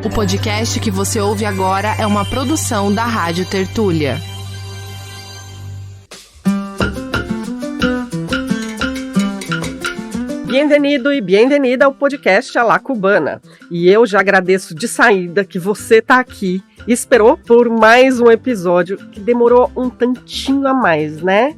O podcast que você ouve agora é uma produção da Rádio Tertúlia. Bem-vindo e bem-vinda ao podcast A La Cubana. E eu já agradeço de saída que você está aqui e esperou por mais um episódio que demorou um tantinho a mais, né?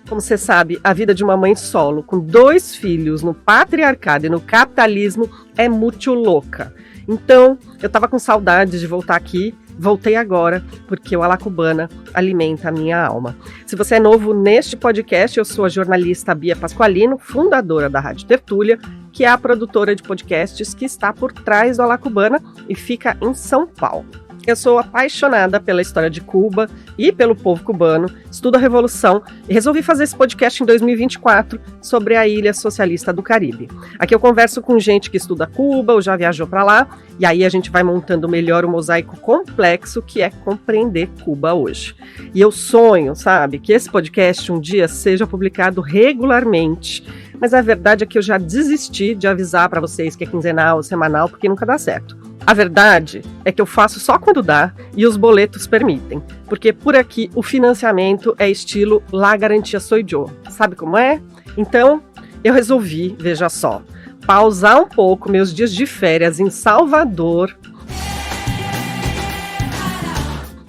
Como você sabe, a vida de uma mãe solo com 2 filhos no patriarcado e no capitalismo é muito louca. Então, eu tava com saudade de voltar aqui, voltei agora, porque o A La Cubana alimenta a minha alma. Se você é novo neste podcast, eu sou a jornalista Bia Pasqualino, fundadora da Rádio Tertúlia, que é a produtora de podcasts que está por trás do A La Cubana e fica em São Paulo. Eu sou apaixonada pela história de Cuba e pelo povo cubano, estudo a Revolução e resolvi fazer esse podcast em 2024 sobre a ilha socialista do Caribe. Aqui eu converso com gente que estuda Cuba ou já viajou para lá, e aí a gente vai montando melhor o mosaico complexo que é compreender Cuba hoje. E eu sonho, sabe, que esse podcast um dia seja publicado regularmente, mas a verdade é que eu já desisti de avisar para vocês que é quinzenal ou semanal, porque nunca dá certo. A verdade é que eu faço só quando dá e os boletos permitem, porque por aqui o financiamento é estilo La Garantia Soy Yo. Sabe como é? Então, eu resolvi, veja só, pausar um pouco meus dias de férias em Salvador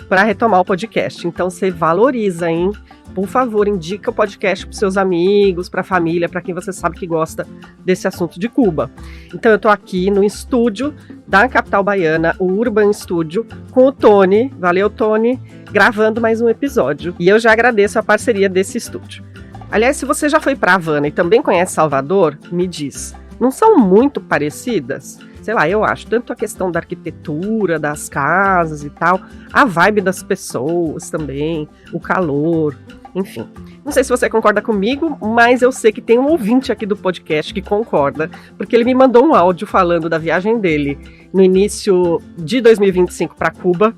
para retomar o podcast. Então, você valoriza, hein? Por favor, indica o podcast para seus amigos, para a família, para quem você sabe que gosta desse assunto de Cuba. Então eu estou aqui no estúdio da capital baiana, o Urban Studio, com o Tony, valeu Tony, gravando mais um episódio. E eu já agradeço a parceria desse estúdio. Aliás, se você já foi para Havana e também conhece Salvador, me diz, não são muito parecidas? Sei lá, eu acho, tanto a questão da arquitetura, das casas e tal, a vibe das pessoas também, o calor, enfim. Não sei se você concorda comigo, mas eu sei que tem um ouvinte aqui do podcast que concorda, porque ele me mandou um áudio falando da viagem dele no início de 2025 para Cuba,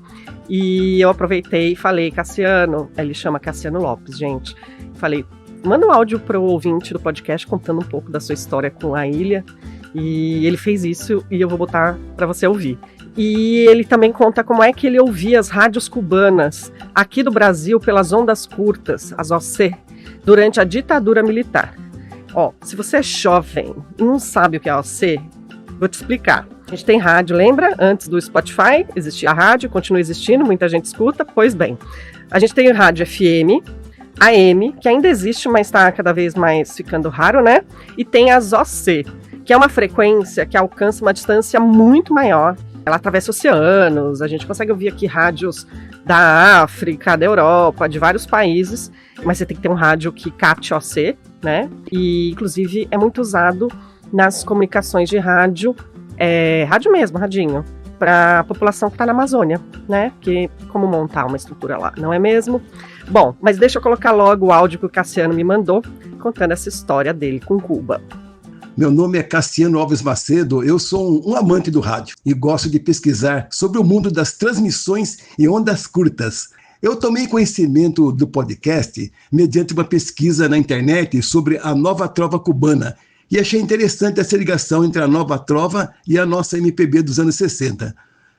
e eu aproveitei e falei, Cassiano, ele chama Cassiano Lopes, gente, falei, manda um áudio para o ouvinte do podcast contando um pouco da sua história com a ilha. E ele fez isso e eu vou botar para você ouvir. E ele também conta como é que ele ouvia as rádios cubanas aqui do Brasil pelas ondas curtas, as OC, durante a ditadura militar. Ó, se você é jovem e não sabe o que é OC, vou te explicar. A gente tem rádio, lembra? Antes do Spotify existia a rádio, continua existindo, muita gente escuta. Pois bem, a gente tem rádio FM, AM, que ainda existe, mas está cada vez mais ficando raro, né? E tem as OC, que é uma frequência que alcança uma distância muito maior. Ela atravessa oceanos, a gente consegue ouvir aqui rádios da África, da Europa, de vários países, mas você tem que ter um rádio que capte OC, né? E, inclusive, é muito usado nas comunicações de rádio, rádio mesmo, radinho, para a população que está na Amazônia, né? Porque como montar uma estrutura lá, não é mesmo? Bom, mas deixa eu colocar logo o áudio que o Cassiano me mandou, contando essa história dele com Cuba. Meu nome é Cassiano Alves Macedo, eu sou um amante do rádio e gosto de pesquisar sobre o mundo das transmissões em ondas curtas. Eu tomei conhecimento do podcast mediante uma pesquisa na internet sobre a nova trova cubana e achei interessante essa ligação entre a nova trova e a nossa MPB dos anos 60.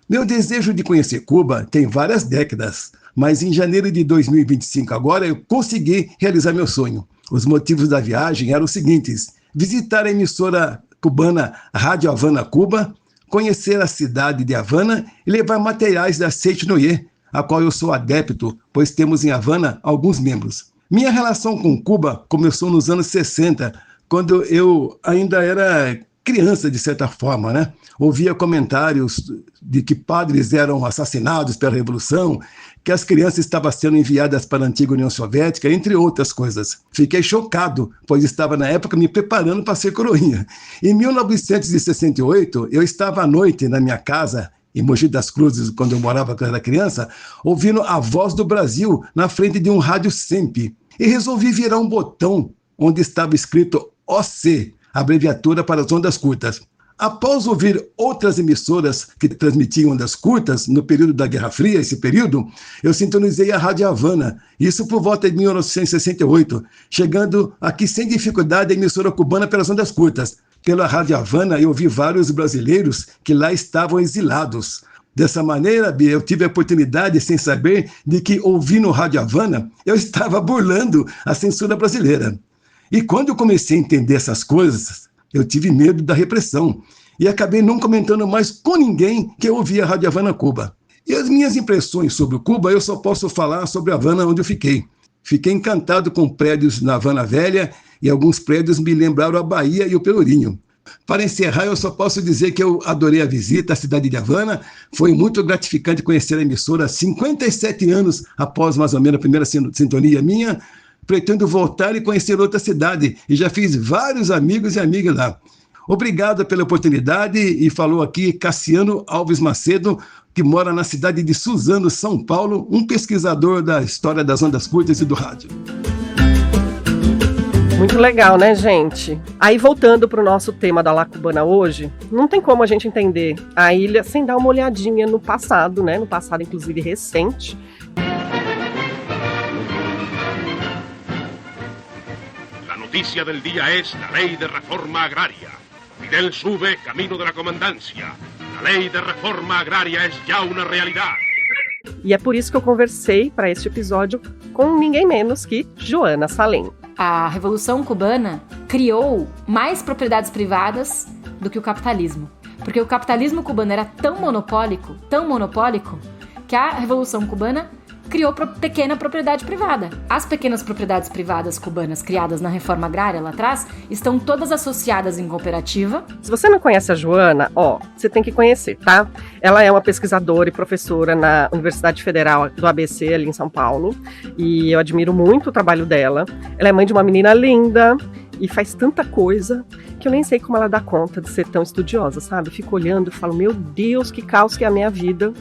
Meu desejo de conhecer Cuba tem várias décadas, mas em janeiro de 2025 agora eu consegui realizar meu sonho. Os motivos da viagem eram os seguintes: visitar a emissora cubana Rádio Havana Cuba, conhecer a cidade de Havana e levar materiais da Seite Noyer, a qual eu sou adepto, pois temos em Havana alguns membros. Minha relação com Cuba começou nos anos 60, quando eu ainda era criança, de certa forma, né? Ouvia comentários de que padres eram assassinados pela Revolução, que as crianças estavam sendo enviadas para a antiga União Soviética, entre outras coisas. Fiquei chocado, pois estava na época me preparando para ser coroinha. Em 1968, eu estava à noite na minha casa, em Mogi das Cruzes, quando eu morava quando era criança, ouvindo a Voz do Brasil na frente de um rádio SEMP. E resolvi virar um botão onde estava escrito OC, abreviatura para as ondas curtas. Após ouvir outras emissoras que transmitiam ondas curtas, no período da Guerra Fria, esse período, eu sintonizei a Rádio Havana, isso por volta de 1968, chegando aqui sem dificuldade a emissora cubana pelas ondas curtas. Pela Rádio Havana, eu vi vários brasileiros que lá estavam exilados. Dessa maneira, Bia, eu tive a oportunidade, sem saber, de que, ouvindo Rádio Havana, eu estava burlando a censura brasileira. E quando eu comecei a entender essas coisas, eu tive medo da repressão e acabei não comentando mais com ninguém que eu ouvia a Rádio Havana Cuba. E as minhas impressões sobre Cuba, eu só posso falar sobre a Havana, onde eu fiquei. Fiquei encantado com prédios na Havana Velha e alguns prédios me lembraram a Bahia e o Pelourinho. Para encerrar, eu só posso dizer que eu adorei a visita à cidade de Havana. Foi muito gratificante conhecer a emissora 57 anos após mais ou menos a primeira sintonia minha. Pretendo voltar e conhecer outra cidade e já fiz vários amigos e amigas lá. Obrigado pela oportunidade e falou aqui Cassiano Alves Macedo, que mora na cidade de Suzano, São Paulo, um pesquisador da história das ondas curtas e do rádio. Muito legal, né, gente? Aí, voltando para o nosso tema da La Cubana hoje, não tem como a gente entender a ilha sem dar uma olhadinha no passado, né? No passado, inclusive, recente. La noticia del día es la ley de reforma agraria. Fidel sube camino de la comandancia. La ley de reforma agraria es ya una realidad. E é por isso que eu conversei para este episódio com ninguém menos que Joana Salem. A Revolução Cubana criou mais propriedades privadas do que o capitalismo. Porque o capitalismo cubano era tão monopólico, que a Revolução Cubana criou pequena propriedade privada. As pequenas propriedades privadas cubanas criadas na reforma agrária lá atrás estão todas associadas em cooperativa. Se você não conhece a Joana, você tem que conhecer, tá? Ela é uma pesquisadora e professora na Universidade Federal do ABC, ali em São Paulo, e eu admiro muito o trabalho dela. Ela é mãe de uma menina linda e faz tanta coisa que eu nem sei como ela dá conta de ser tão estudiosa, sabe? Eu fico olhando e falo, meu Deus, que caos que é a minha vida.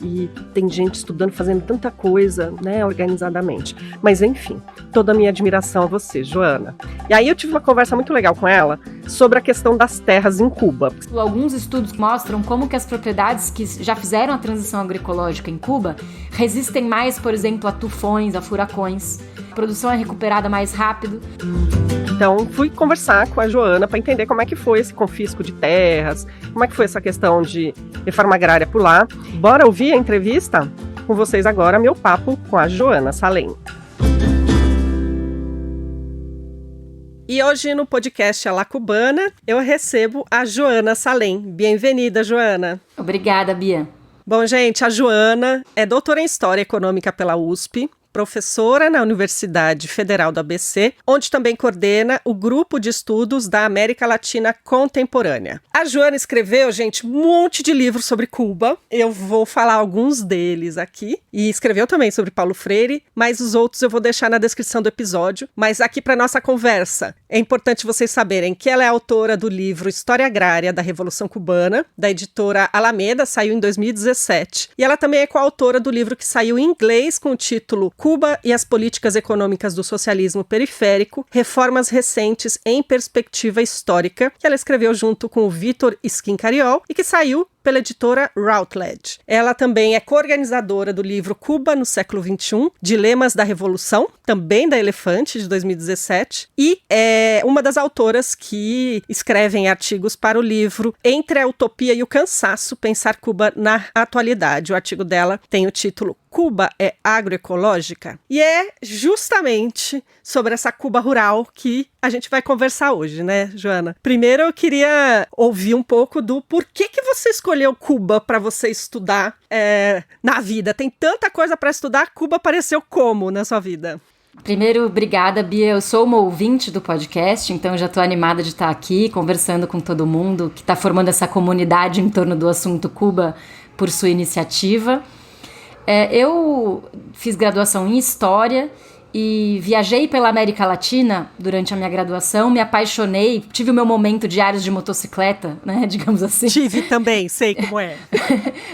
E tem gente estudando, fazendo tanta coisa, né, organizadamente. Mas, enfim, toda a minha admiração a você, Joana. E aí eu tive uma conversa muito legal com ela sobre a questão das terras em Cuba. Alguns estudos mostram como que as propriedades que já fizeram a transição agroecológica em Cuba resistem mais, por exemplo, a tufões, a furacões. A produção é recuperada mais rápido. Então, fui conversar com a Joana para entender como é que foi esse confisco de terras, como é que foi essa questão de reforma agrária por lá. Bora ouvir a entrevista? Com vocês agora, meu papo com a Joana Salem. E hoje no podcast A La Cubana, eu recebo a Joana Salem. Bem-vinda, Joana. Obrigada, Bia. Bom, gente, a Joana é doutora em História Econômica pela USP, professora na Universidade Federal do ABC, onde também coordena o Grupo de Estudos da América Latina Contemporânea. A Joana escreveu, gente, um monte de livros sobre Cuba. Eu vou falar alguns deles aqui. E escreveu também sobre Paulo Freire, mas os outros eu vou deixar na descrição do episódio. Mas aqui para nossa conversa, é importante vocês saberem que ela é autora do livro História Agrária da Revolução Cubana, da editora Alameda, saiu em 2017. E ela também é coautora do livro que saiu em inglês com o título Cuba e as Políticas Econômicas do Socialismo Periférico, Reformas Recentes em Perspectiva Histórica, que ela escreveu junto com o Vitor Schincariol e que saiu pela editora Routledge. Ela também é coorganizadora do livro Cuba no século XXI, Dilemas da Revolução, também da Elefante, de 2017, e é uma das autoras que escrevem artigos para o livro Entre a Utopia e o Cansaço, Pensar Cuba na Atualidade. O artigo dela tem o título Cuba é agroecológica? E é justamente sobre essa Cuba rural que a gente vai conversar hoje, né, Joana? Primeiro eu queria ouvir um pouco do porquê que você escolheu Cuba para você estudar na vida. Tem tanta coisa para estudar, Cuba apareceu como na sua vida? Primeiro, obrigada, Bia. Eu sou uma ouvinte do podcast, então eu já estou animada de estar aqui conversando com todo mundo que está formando essa comunidade em torno do assunto Cuba por sua iniciativa. Eu fiz graduação em História e viajei pela América Latina durante a minha graduação, me apaixonei, tive o meu momento diários de motocicleta, né, digamos assim. Tive também, sei como é.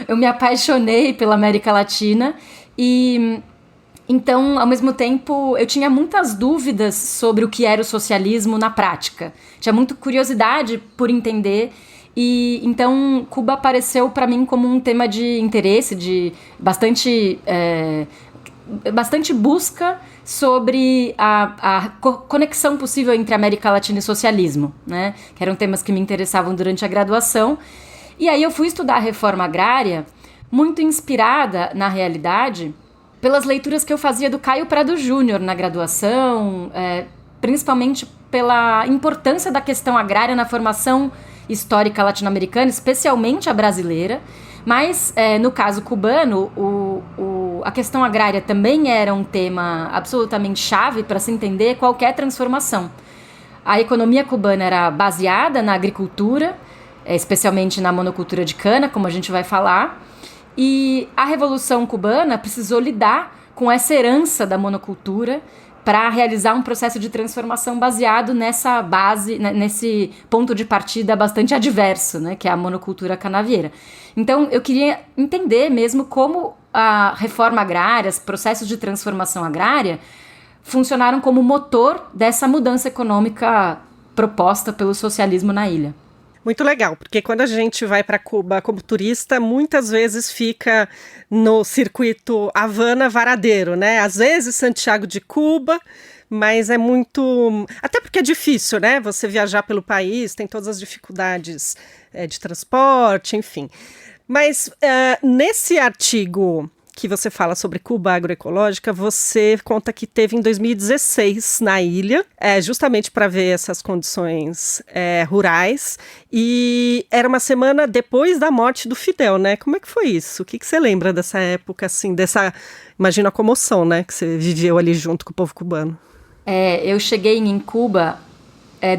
Eu me apaixonei pela América Latina e, então, ao mesmo tempo, eu tinha muitas dúvidas sobre o que era o socialismo na prática. Tinha muita curiosidade por entender. E então Cuba apareceu para mim como um tema de interesse, de bastante bastante busca sobre a conexão possível entre América Latina e socialismo, né? Que eram temas que me interessavam durante a graduação. E aí eu fui estudar a reforma agrária muito inspirada, na realidade, pelas leituras que eu fazia do Caio Prado Júnior na graduação, principalmente pela importância da questão agrária na formação histórica latino-americana, especialmente a brasileira. Mas, no caso cubano, a questão agrária também era um tema absolutamente chave para se entender qualquer transformação. A economia cubana era baseada na agricultura, especialmente na monocultura de cana, como a gente vai falar, e a Revolução Cubana precisou lidar com essa herança da monocultura para realizar um processo de transformação baseado nessa base, nesse ponto de partida bastante adverso, né, que é a monocultura canavieira. Então, eu queria entender mesmo como a reforma agrária, os processos de transformação agrária, funcionaram como motor dessa mudança econômica proposta pelo socialismo na ilha. Muito legal, porque quando a gente vai para Cuba como turista, muitas vezes fica no circuito Havana-Varadeiro, né? Às vezes Santiago de Cuba, mas é muito... Até porque é difícil, né? Você viajar pelo país, tem todas as dificuldades de transporte, enfim. Mas nesse artigo que você fala sobre Cuba agroecológica, você conta que teve em 2016 na ilha, justamente para ver essas condições rurais, e era uma semana depois da morte do Fidel, né? Como é que foi isso? O que você lembra dessa época, assim, imagina a comoção, né, que você viveu ali junto com o povo cubano? Eu cheguei em Cuba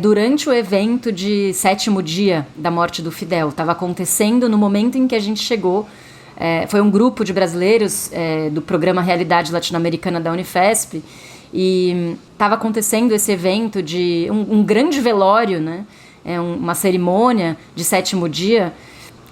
durante o evento de 7º dia da morte do Fidel. Estava acontecendo no momento em que a gente chegou. Foi um grupo de brasileiros do programa Realidade Latino-Americana da Unifesp, e estava acontecendo esse evento de um grande velório, né? Uma cerimônia de 7º dia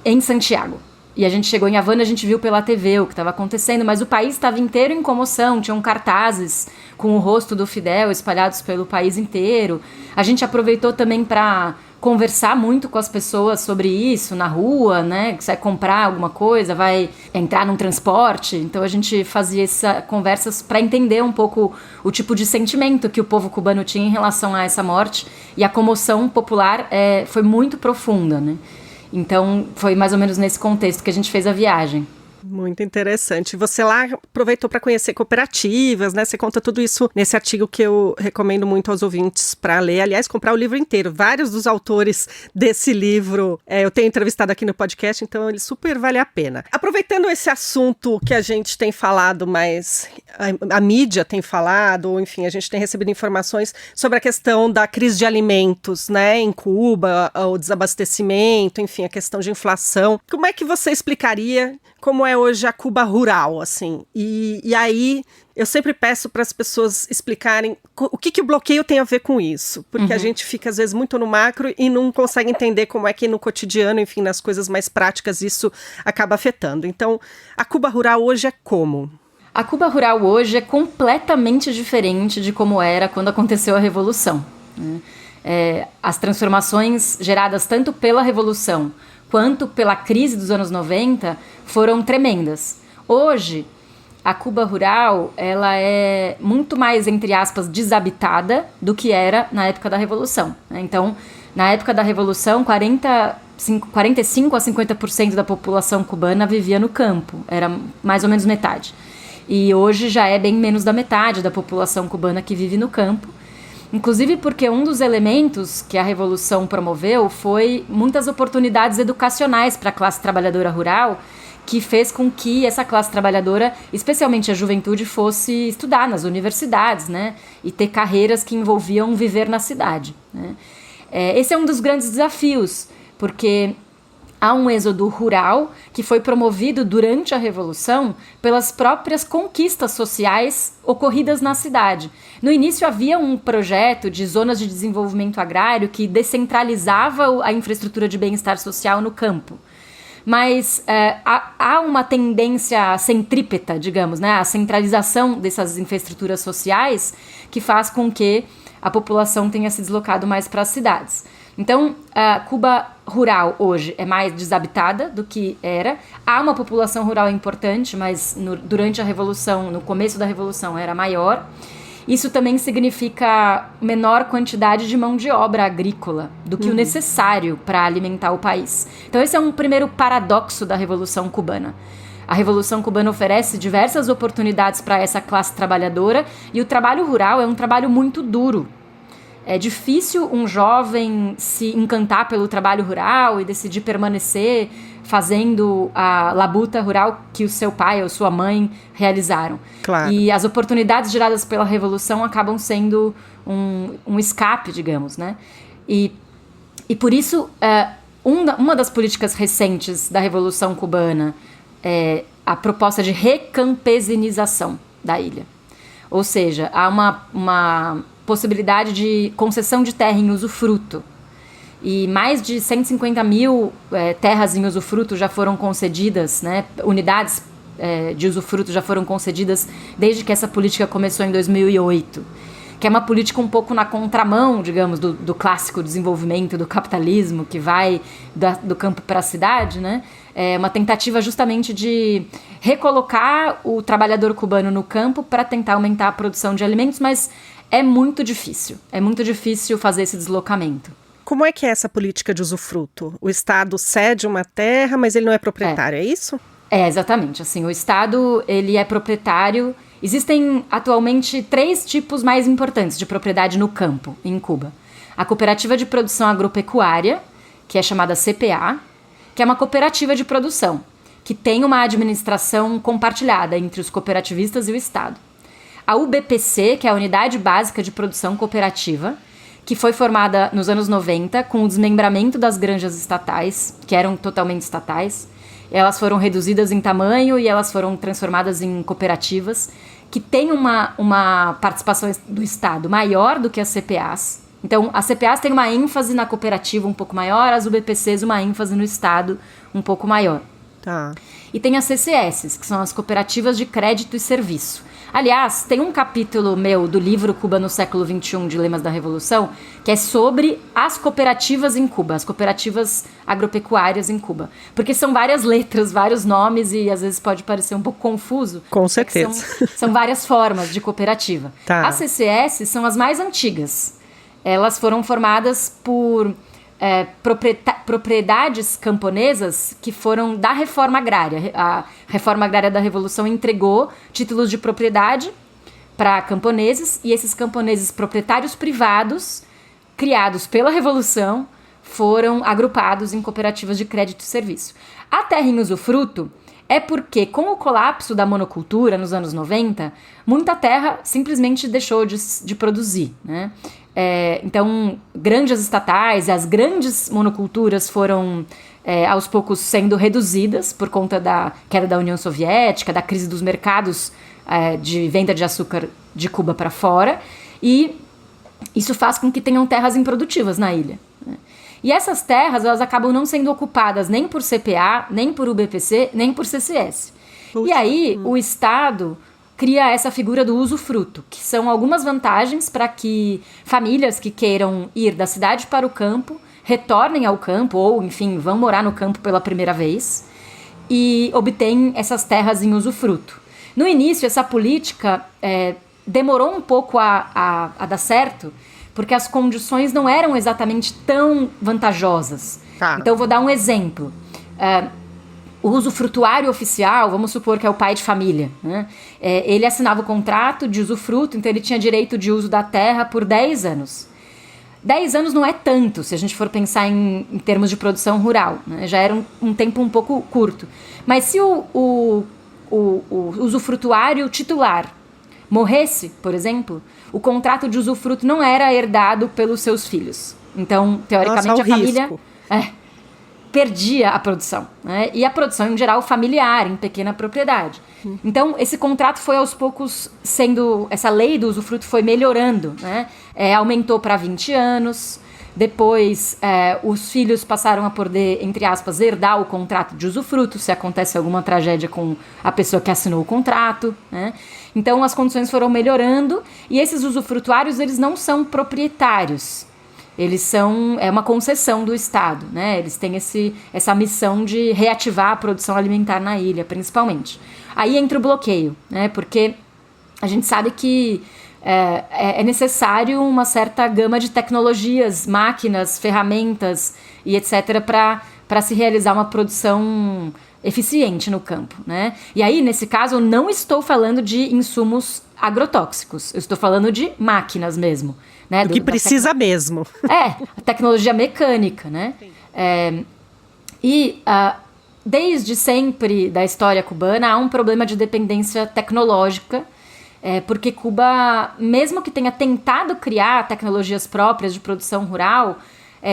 em Santiago. E a gente chegou em Havana, a gente viu pela TV o que estava acontecendo, mas o país estava inteiro em comoção, tinham cartazes com o rosto do Fidel espalhados pelo país inteiro. A gente aproveitou também para conversar muito com as pessoas sobre isso na rua, né? Que você vai comprar alguma coisa, vai entrar num transporte. Então a gente fazia essas conversas para entender um pouco o tipo de sentimento que o povo cubano tinha em relação a essa morte. E a comoção popular foi muito profunda, né? Então foi mais ou menos nesse contexto que a gente fez a viagem. Muito interessante. Você lá aproveitou para conhecer cooperativas, né? Você conta tudo isso nesse artigo que eu recomendo muito aos ouvintes para ler. Aliás, comprar o livro inteiro. Vários dos autores desse livro eu tenho entrevistado aqui no podcast, então ele super vale a pena. Aproveitando esse assunto que a gente tem falado, mas a mídia tem falado, ou enfim, a gente tem recebido informações sobre a questão da crise de alimentos, né? Em Cuba, o desabastecimento, enfim, a questão de inflação. Como é que você explicaria como é hoje a Cuba rural, assim? E aí, eu sempre peço para as pessoas explicarem o que o bloqueio tem a ver com isso. Porque a gente fica, às vezes, muito no macro e não consegue entender como é que no cotidiano, enfim, nas coisas mais práticas, isso acaba afetando. Então, a Cuba rural hoje é como? A Cuba rural hoje é completamente diferente de como era quando aconteceu a Revolução, né? As transformações geradas tanto pela Revolução quanto pela crise dos anos 90 foram tremendas. Hoje, a Cuba rural ela é muito mais, entre aspas, desabitada do que era na época da Revolução, né? Então, na época da Revolução, 45% a 50% da população cubana vivia no campo, era mais ou menos metade. E hoje já é bem menos da metade da população cubana que vive no campo. Inclusive porque um dos elementos que a Revolução promoveu foi muitas oportunidades educacionais para a classe trabalhadora rural, que fez com que essa classe trabalhadora, especialmente a juventude, fosse estudar nas universidades, né? E ter carreiras que envolviam viver na cidade, né? Esse é um dos grandes desafios, porque há um êxodo rural que foi promovido durante a Revolução pelas próprias conquistas sociais ocorridas na cidade. No início havia um projeto de zonas de desenvolvimento agrário que descentralizava a infraestrutura de bem-estar social no campo. Mas há uma tendência centrípeta, digamos, né? A centralização dessas infraestruturas sociais que faz com que a população tenha se deslocado mais para as cidades. Então, a Cuba rural hoje é mais desabitada do que era. Há uma população rural importante, mas durante a Revolução, no começo da Revolução, era maior. Isso também significa menor quantidade de mão de obra agrícola do que o necessário para alimentar o país. Então, esse é um primeiro paradoxo da Revolução Cubana. A Revolução Cubana oferece diversas oportunidades para essa classe trabalhadora e o trabalho rural é um trabalho muito duro. É difícil um jovem se encantar pelo trabalho rural e decidir permanecer fazendo a labuta rural que o seu pai ou sua mãe realizaram. Claro. E as oportunidades geradas pela Revolução acabam sendo um escape, digamos, né? E por isso, uma das políticas recentes da Revolução Cubana é a proposta de recampesinização da ilha. Ou seja, há uma possibilidade de concessão de terra em usufruto. E mais de 150 mil terras em usufruto já foram concedidas, né? Unidades de usufruto já foram concedidas desde que essa política começou em 2008. Que é uma política um pouco na contramão, digamos, do clássico desenvolvimento do capitalismo, que vai do campo para a cidade, né? É uma tentativa justamente de recolocar o trabalhador cubano no campo para tentar aumentar a produção de alimentos, mas é muito difícil fazer esse deslocamento. Como é que é essa política de usufruto? O Estado cede uma terra, mas ele não é proprietário, é isso? Exatamente. Assim, o Estado, ele é proprietário. Existem atualmente 3 tipos mais importantes de propriedade no campo, em Cuba. A Cooperativa de Produção Agropecuária, que é chamada CPA, que é uma cooperativa de produção, que tem uma administração compartilhada entre os cooperativistas e o Estado. A UBPC, que é a Unidade Básica de Produção Cooperativa, que foi formada nos anos 90 com o desmembramento das granjas estatais, que eram totalmente estatais. Elas foram reduzidas em tamanho e elas foram transformadas em cooperativas, que têm uma participação do Estado maior do que as CPAs. Então, as CPAs têm uma ênfase na cooperativa um pouco maior, as UBPCs uma ênfase no Estado um pouco maior. Tá. E tem as CCS, que são as Cooperativas de Crédito e Serviço. Aliás, tem um capítulo meu do livro Cuba no século XXI, Dilemas da Revolução, que é sobre as cooperativas em Cuba, as cooperativas agropecuárias em Cuba. Porque são várias letras, vários nomes e às vezes pode parecer um pouco confuso. Com certeza. São várias formas de cooperativa. Tá. As CCS são as mais antigas. Elas foram formadas por propriedades camponesas que foram da reforma agrária. A reforma agrária da Revolução entregou títulos de propriedade para camponeses e esses camponeses proprietários privados, criados pela Revolução, foram agrupados em cooperativas de crédito e serviço. A terra em usufruto é porque, com o colapso da monocultura nos anos 90, muita terra simplesmente deixou de produzir, né? Então, granjas estatais, as grandes monoculturas foram, aos poucos, sendo reduzidas por conta da queda da União Soviética, da crise dos mercados de venda de açúcar de Cuba para fora, e isso faz com que tenham terras improdutivas na ilha, né? E essas terras, elas acabam não sendo ocupadas nem por CPA, nem por UBPC, nem por CCS. E aí, o Estado cria essa figura do usufruto, que são algumas vantagens para que famílias que queiram ir da cidade para o campo retornem ao campo ou, enfim, vão morar no campo pela primeira vez e obtêm essas terras em usufruto. No início, essa política demorou um pouco a dar certo, porque as condições não eram exatamente tão vantajosas. Tá. Então, vou dar um exemplo. O usufrutuário oficial, vamos supor que é o pai de família, né? Ele assinava o contrato de usufruto, então ele tinha direito de uso da terra por 10 anos. 10 anos não é tanto, se a gente for pensar em termos de produção rural, né? Já era um tempo um pouco curto. Mas se o usufrutuário titular morresse, por exemplo, o contrato de usufruto não era herdado pelos seus filhos. Então, teoricamente, a família perdia a produção, né? E a produção, em geral, familiar, em pequena propriedade. Então, esse contrato foi aos poucos essa lei do usufruto foi melhorando, né? Aumentou para 20 anos, depois os filhos passaram a poder, entre aspas, herdar o contrato de usufruto, se acontece alguma tragédia com a pessoa que assinou o contrato, né? Então, as condições foram melhorando e esses usufrutuários, eles não são proprietários. é uma concessão do Estado, né? Eles têm essa missão de reativar a produção alimentar na ilha, principalmente. Aí entra o bloqueio, né? Porque a gente sabe que é necessário uma certa gama de tecnologias, máquinas, ferramentas e etc. para se realizar uma produção eficiente no campo, né? E aí, nesse caso, eu não estou falando de insumos agrotóxicos, eu estou falando de máquinas mesmo, né? Do que precisa mesmo. A tecnologia mecânica, né? Desde sempre da história cubana há um problema de dependência tecnológica, porque Cuba, mesmo que tenha tentado criar tecnologias próprias de produção rural,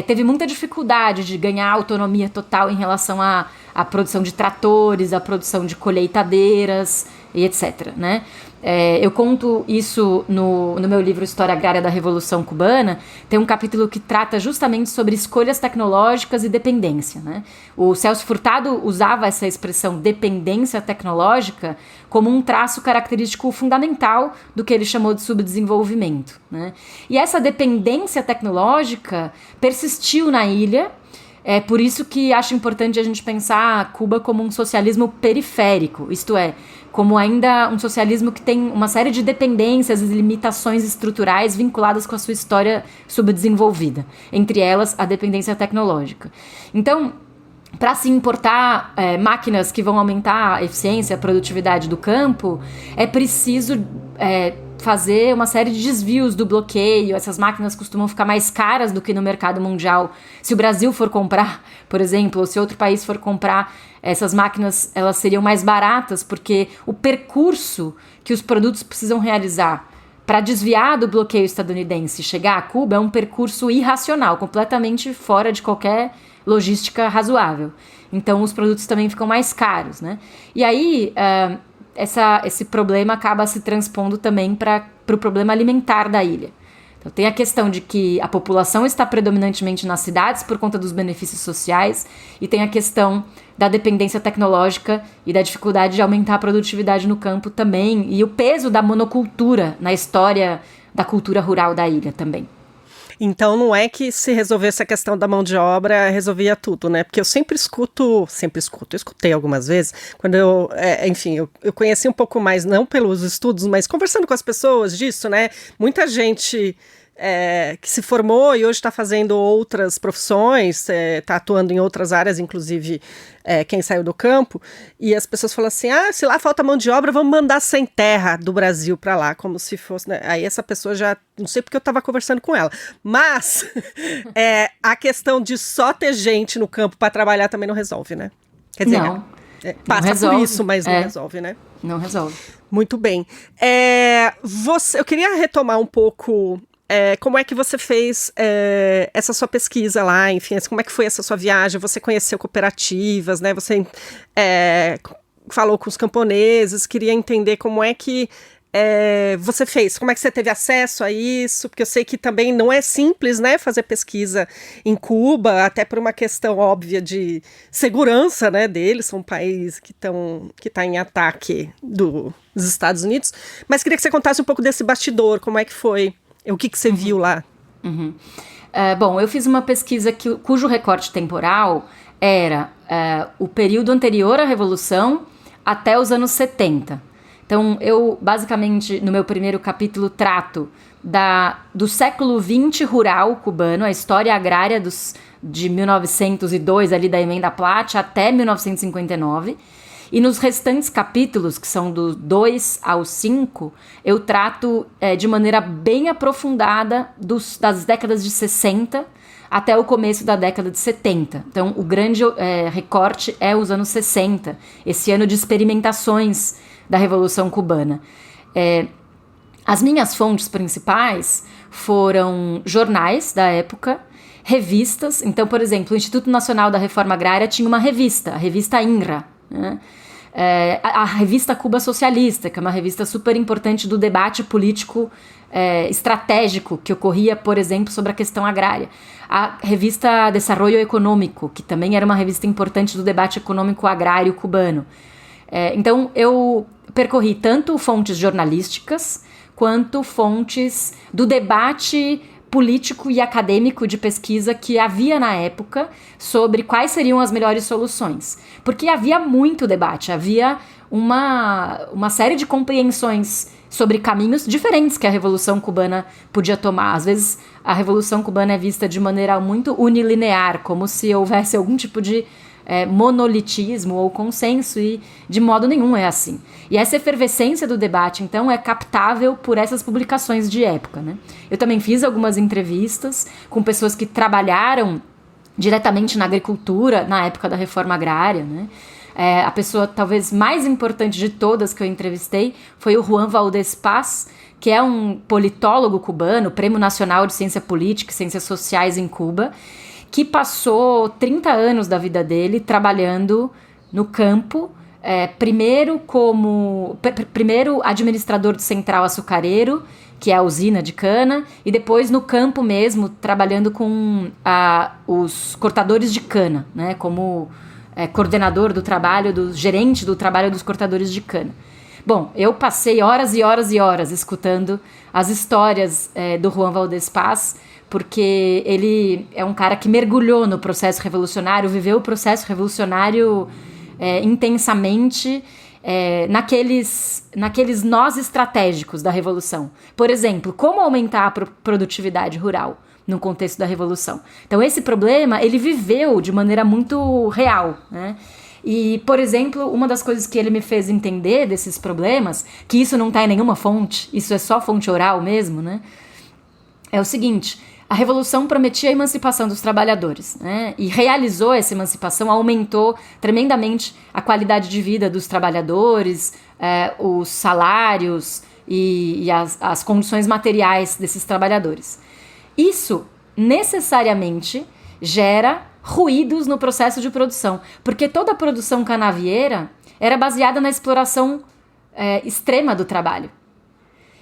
teve muita dificuldade de ganhar autonomia total em relação à produção de tratores, à produção de colheitadeiras e etc., né? Eu conto isso no meu livro História Agrária da Revolução Cubana. Tem um capítulo que trata justamente sobre escolhas tecnológicas e dependência, né? O Celso Furtado usava essa expressão dependência tecnológica como um traço característico fundamental do que ele chamou de subdesenvolvimento, né? E essa dependência tecnológica persistiu na ilha. É por isso que acho importante a gente pensar Cuba como um socialismo periférico, isto é, como ainda um socialismo que tem uma série de dependências e limitações estruturais vinculadas com a sua história subdesenvolvida, entre elas a dependência tecnológica. Então, para se importar máquinas que vão aumentar a eficiência, a produtividade do campo, é preciso fazer uma série de desvios do bloqueio. Essas máquinas costumam ficar mais caras do que no mercado mundial. Se o Brasil for comprar, por exemplo, ou se outro país for comprar, essas máquinas elas seriam mais baratas, porque o percurso que os produtos precisam realizar para desviar do bloqueio estadunidense e chegar a Cuba é um percurso irracional, completamente fora de qualquer logística razoável. Então os produtos também ficam mais caros, né? E aí esse problema acaba se transpondo também para o problema alimentar da ilha. Então tem a questão de que a população está predominantemente nas cidades por conta dos benefícios sociais, e tem a questão da dependência tecnológica e da dificuldade de aumentar a produtividade no campo também, e o peso da monocultura na história da cultura rural da ilha também. Então não é que se resolvesse a questão da mão de obra, resolvia tudo, né? Porque eu eu escutei algumas vezes, quando eu conheci um pouco mais, não pelos estudos, mas conversando com as pessoas disso, né? Muita gente que se formou e hoje está fazendo outras profissões, está atuando em outras áreas, inclusive quem saiu do campo, e as pessoas falam assim, se lá falta mão de obra, vamos mandar sem terra do Brasil para lá, como se fosse, né? Aí essa pessoa já, não sei porque eu estava conversando com ela, mas a questão de só ter gente no campo para trabalhar também não resolve, né? Quer dizer, não passa resolve. por isso, mas não resolve, né? Não resolve. Muito bem. Eu queria retomar um pouco como é que você fez essa sua pesquisa lá, enfim, como é que foi essa sua viagem? Você conheceu cooperativas, né? Você falou com os camponeses, queria entender como é que você fez, como é que você teve acesso a isso, porque eu sei que também não é simples, né, fazer pesquisa em Cuba, até por uma questão óbvia de segurança, né, deles, são um país que está em ataque dos Estados Unidos, mas queria que você contasse um pouco desse bastidor, como é que foi, o que você viu lá. Bom, eu fiz uma pesquisa cujo recorte temporal era o período anterior à Revolução até os anos 70. Então, eu, basicamente, no meu primeiro capítulo, trato do século XX rural cubano, a história agrária de 1902, ali da Emenda Platt, até 1959. E nos restantes capítulos, que são do 2 ao 5, eu trato de maneira bem aprofundada das décadas de 60 até o começo da década de 70. Então, o grande recorte é os anos 60, esse ano de experimentações da Revolução Cubana. As minhas fontes principais foram jornais da época, revistas. Então, por exemplo, o Instituto Nacional da Reforma Agrária tinha uma revista, a revista INRA, né? A revista Cuba Socialista, que é uma revista super importante do debate político estratégico que ocorria, por exemplo, sobre a questão agrária. A revista Desarrollo Econômico, que também era uma revista importante do debate econômico agrário cubano. Então, eu percorri tanto fontes jornalísticas quanto fontes do debate político e acadêmico de pesquisa que havia na época sobre quais seriam as melhores soluções. Porque havia muito debate, havia uma série de compreensões sobre caminhos diferentes que a Revolução Cubana podia tomar. Às vezes, a Revolução Cubana é vista de maneira muito unilinear, como se houvesse algum tipo de monolitismo ou consenso, e de modo nenhum é assim. E essa efervescência do debate, então, é captável por essas publicações de época, né? Eu também fiz algumas entrevistas com pessoas que trabalharam diretamente na agricultura na época da reforma agrária, né? A pessoa talvez mais importante de todas que eu entrevistei foi o Juan Valdez Paz, que é um politólogo cubano, Prêmio Nacional de Ciência Política e Ciências Sociais em Cuba, que passou 30 anos da vida dele trabalhando no campo, primeiro administrador do Central Açucareiro, que é a usina de cana, e depois no campo mesmo, trabalhando com os cortadores de cana, né, como coordenador do trabalho, gerente do trabalho dos cortadores de cana. Bom, eu passei horas e horas e horas escutando as histórias do Juan Valdez Paz, porque ele é um cara que mergulhou no processo revolucionário, viveu o processo revolucionário intensamente, naqueles nós estratégicos da Revolução. Por exemplo, como aumentar a produtividade rural no contexto da Revolução. Então, esse problema, ele viveu de maneira muito real, né? E, por exemplo, uma das coisas que ele me fez entender desses problemas, que isso não está em nenhuma fonte, isso é só fonte oral mesmo, né? É o seguinte: a Revolução prometia a emancipação dos trabalhadores, né? E realizou essa emancipação, aumentou tremendamente a qualidade de vida dos trabalhadores, os salários e as condições materiais desses trabalhadores. Isso necessariamente gera ruídos no processo de produção, porque toda a produção canavieira era baseada na exploração extrema do trabalho.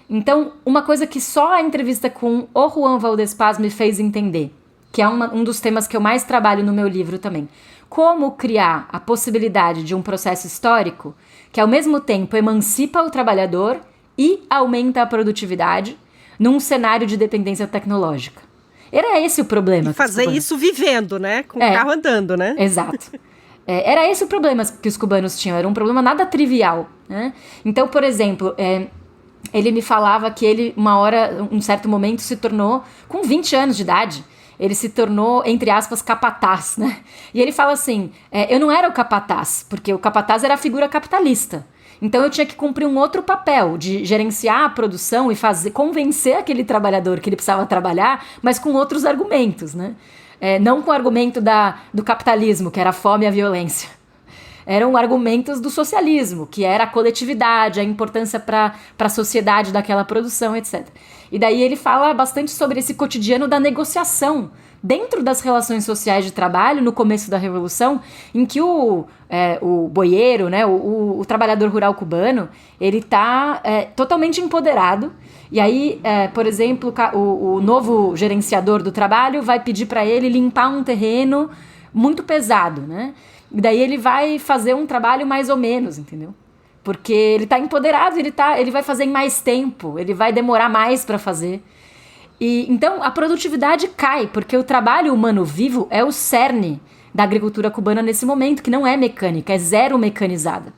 Então, uma coisa que só a entrevista com o Juan Valdez Paz me fez entender, que é um dos temas que eu mais trabalho no meu livro também, como criar a possibilidade de um processo histórico que ao mesmo tempo emancipa o trabalhador e aumenta a produtividade num cenário de dependência tecnológica. Era esse o problema. E fazer isso vivendo, né? Com o carro andando, né? Exato. Era esse o problema que os cubanos tinham. Era um problema nada trivial, né? Então, por exemplo, ele me falava que ele, um certo momento, se tornou, com 20 anos de idade, ele se tornou, entre aspas, capataz, né? E ele fala assim, eu não era o capataz, porque o capataz era a figura capitalista. Então eu tinha que cumprir um outro papel de gerenciar a produção e convencer aquele trabalhador que ele precisava trabalhar, mas com outros argumentos, né? Não com o argumento do capitalismo, que era a fome e a violência. Eram argumentos do socialismo, que era a coletividade, a importância para a sociedade daquela produção, etc. E daí ele fala bastante sobre esse cotidiano da negociação dentro das relações sociais de trabalho, no começo da Revolução, em que o boieiro, né, o trabalhador rural cubano, ele está totalmente empoderado. E aí, por exemplo, o novo gerenciador do trabalho vai pedir para ele limpar um terreno muito pesado, né? E daí ele vai fazer um trabalho mais ou menos, entendeu? Porque ele está empoderado, ele vai fazer em mais tempo, ele vai demorar mais para fazer. E então a produtividade cai, porque o trabalho humano vivo é o cerne da agricultura cubana nesse momento, que não é mecânica, é zero mecanizada.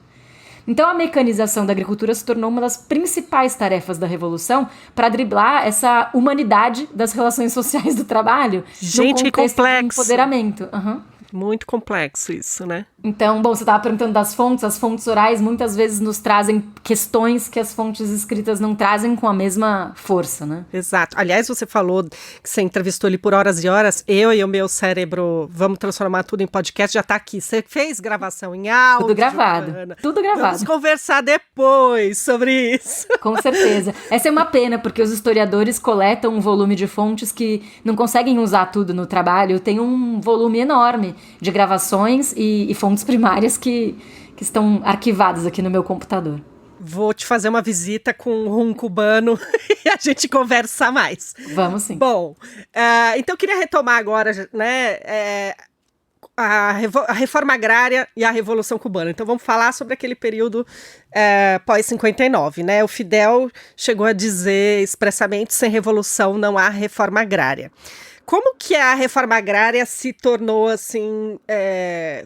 Então a mecanização da agricultura se tornou uma das principais tarefas da Revolução para driblar essa humanidade das relações sociais do trabalho. Gente, que complexo. Empoderamento. Uhum. Muito complexo isso, né? Então, bom, você estava perguntando das fontes. As fontes orais muitas vezes nos trazem questões que as fontes escritas não trazem com a mesma força, né? Exato. Aliás, você falou que você entrevistou ele por horas e horas. Eu e o meu cérebro, vamos transformar tudo em podcast, já está aqui. Você fez gravação em áudio? Tudo gravado. Joana. Tudo gravado. Vamos conversar depois sobre isso. Com certeza. Essa é uma pena, porque os historiadores coletam um volume de fontes que não conseguem usar tudo no trabalho. Tem um volume enorme de gravações e fontes primárias que estão arquivadas aqui no meu computador. Vou te fazer uma visita com um rum cubano e a gente conversa mais. Vamos sim. Bom, então eu queria retomar agora, né, a reforma agrária e a Revolução Cubana. Então vamos falar sobre aquele período pós-59, né? O Fidel chegou a dizer expressamente: sem revolução não há reforma agrária. Como que a reforma agrária se tornou, assim,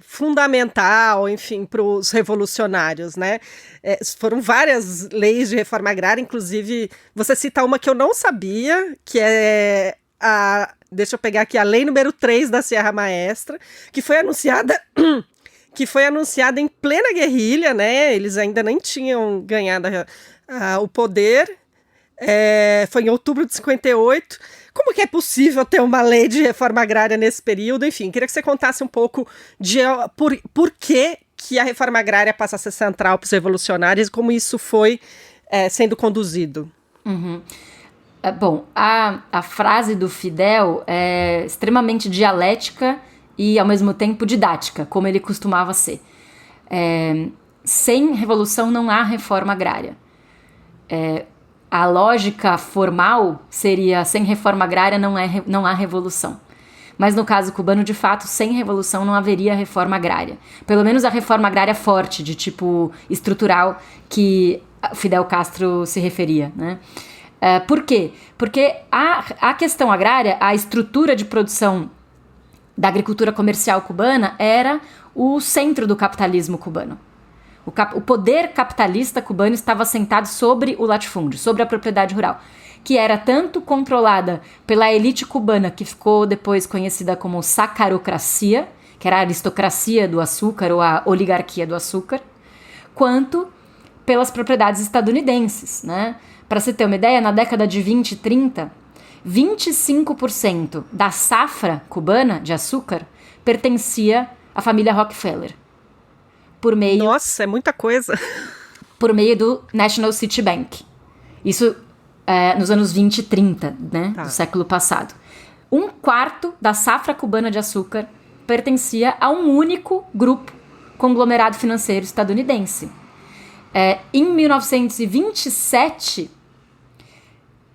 fundamental, enfim, para os revolucionários, né? Foram várias leis de reforma agrária, inclusive, você cita uma que eu não sabia, que é deixa eu pegar aqui, a Lei número 3 da Sierra Maestra, que foi anunciada em plena guerrilha, né? Eles ainda nem tinham ganhado o poder. Foi em outubro de 58. Como que é possível ter uma lei de reforma agrária nesse período? Enfim, queria que você contasse um pouco de por que a reforma agrária passa a ser central para os revolucionários e como isso foi sendo conduzido. Uhum. Bom, a frase do Fidel é extremamente dialética e, ao mesmo tempo, didática, como ele costumava ser. Sem revolução não há reforma agrária. A lógica formal seria: sem reforma agrária não há revolução. Mas no caso cubano, de fato, sem revolução não haveria reforma agrária. Pelo menos a reforma agrária forte, de tipo estrutural, que Fidel Castro se referia, né? Por quê? Porque a questão agrária, a estrutura de produção da agricultura comercial cubana era o centro do capitalismo cubano. O poder capitalista cubano estava assentado sobre o latifúndio, sobre a propriedade rural, que era tanto controlada pela elite cubana, que ficou depois conhecida como sacarocracia, que era a aristocracia do açúcar ou a oligarquia do açúcar, quanto pelas propriedades estadunidenses, né? Para você ter uma ideia, na década de 20 e 30, 25% da safra cubana de açúcar pertencia à família Rockefeller. Nossa, é muita coisa. Por meio do National City Bank. Isso nos anos 20 e 30, né, do século passado. 1/4 da safra cubana de açúcar pertencia a um único grupo conglomerado financeiro estadunidense. Em 1927,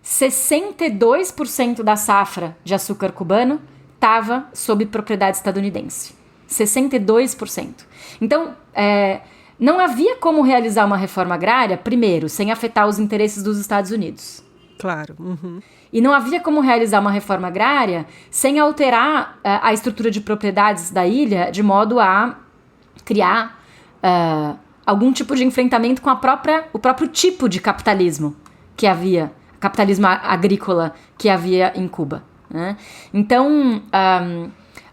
62% da safra de açúcar cubano estava sob propriedade estadunidense. 62%. Então, não havia como realizar uma reforma agrária, primeiro, sem afetar os interesses dos Estados Unidos. Claro. Uhum. E não havia como realizar uma reforma agrária sem alterar a estrutura de propriedades da ilha de modo a criar algum tipo de enfrentamento com o próprio tipo de capitalismo que havia, capitalismo agrícola que havia em Cuba, né? Então,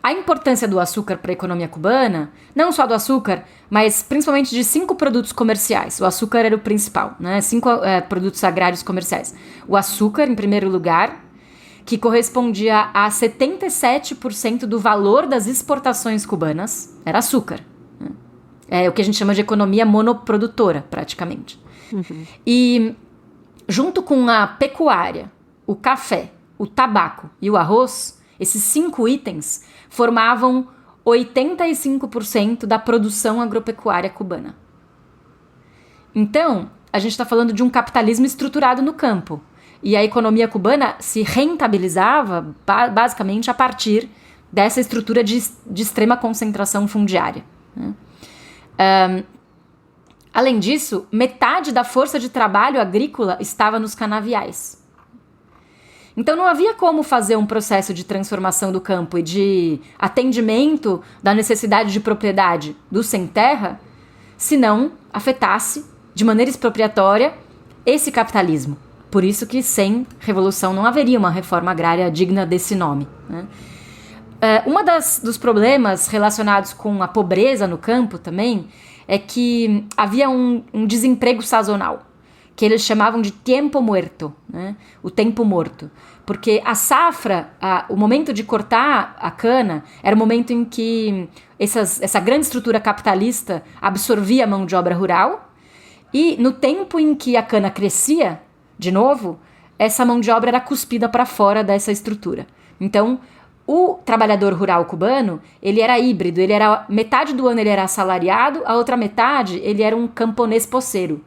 a importância do açúcar para a economia cubana, não só do açúcar, mas principalmente de 5 produtos comerciais. O açúcar era o principal, né? 5 produtos agrários comerciais. O açúcar, em primeiro lugar, que correspondia a 77% do valor das exportações cubanas, era açúcar. Né? É o que a gente chama de economia monoprodutora, praticamente. Uhum. E junto com a pecuária, o café, o tabaco e o arroz, esses 5 itens formavam 85% da produção agropecuária cubana. Então, a gente está falando de um capitalismo estruturado no campo. E a economia cubana se rentabilizava basicamente a partir dessa estrutura de extrema concentração fundiária, né? Além disso, metade da força de trabalho agrícola estava nos canaviais. Então não havia como fazer um processo de transformação do campo e de atendimento da necessidade de propriedade do sem-terra se não afetasse de maneira expropriatória esse capitalismo. Por isso que sem revolução não haveria uma reforma agrária digna desse nome, né? Dos problemas relacionados com a pobreza no campo também é que havia um desemprego sazonal, que eles chamavam de tempo muerto, né? O tempo morto. Porque a safra, o momento de cortar a cana, era o momento em que essa grande estrutura capitalista absorvia a mão de obra rural, e no tempo em que a cana crescia, de novo, essa mão de obra era cuspida para fora dessa estrutura. Então, o trabalhador rural cubano, ele era híbrido, metade do ano ele era assalariado, a outra metade ele era um camponês poceiro.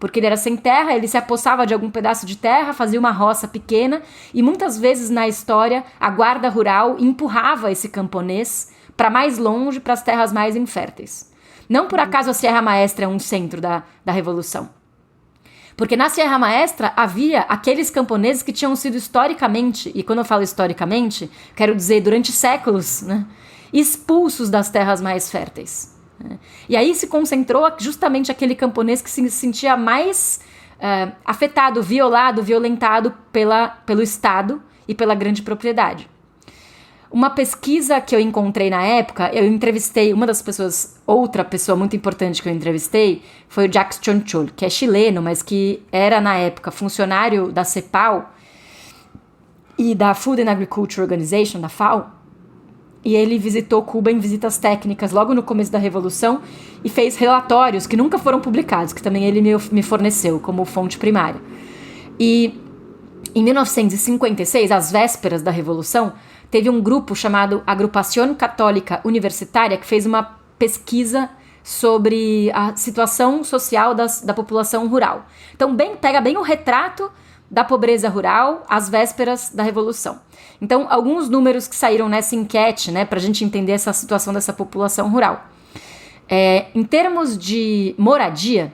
Porque ele era sem terra, ele se apossava de algum pedaço de terra, fazia uma roça pequena, e muitas vezes na história a guarda rural empurrava esse camponês para mais longe, para as terras mais inférteis. Não por acaso a Sierra Maestra é um centro da Revolução. Porque na Sierra Maestra havia aqueles camponeses que tinham sido historicamente, e quando eu falo historicamente, quero dizer durante séculos, né, expulsos das terras mais férteis. Né? E aí se concentrou justamente aquele camponês que se sentia mais afetado, violado, violentado pelo Estado e pela grande propriedade. Uma pesquisa que eu encontrei na época, eu entrevistei outra pessoa muito importante que eu entrevistei, foi o Jacques Chonchol, que é chileno, mas que era na época funcionário da CEPAL e da Food and Agriculture Organization, da FAO, e ele visitou Cuba em visitas técnicas logo no começo da Revolução e fez relatórios que nunca foram publicados, que também ele me forneceu como fonte primária. E em 1956, às vésperas da Revolução, teve um grupo chamado Agrupación Católica Universitária que fez uma pesquisa sobre a situação social da população rural. Então, pega bem o retrato da pobreza rural às vésperas da Revolução. Então, alguns números que saíram nessa enquete, né, para a gente entender essa situação dessa população rural. Em termos de moradia,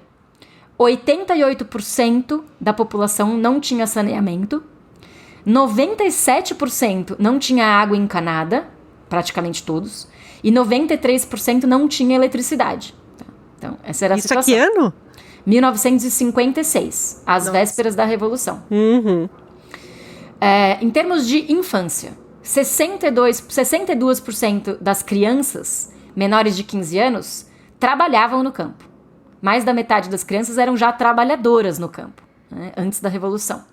88% da população não tinha saneamento, 97% não tinha água encanada, praticamente todos, e 93% não tinha eletricidade. Então, essa era a situação. Isso aqui ano? 1956, às vésperas da Revolução. Uhum. Em termos de infância, 62% das crianças menores de 15 anos trabalhavam no campo. Mais da metade das crianças eram já trabalhadoras no campo, né, antes da Revolução.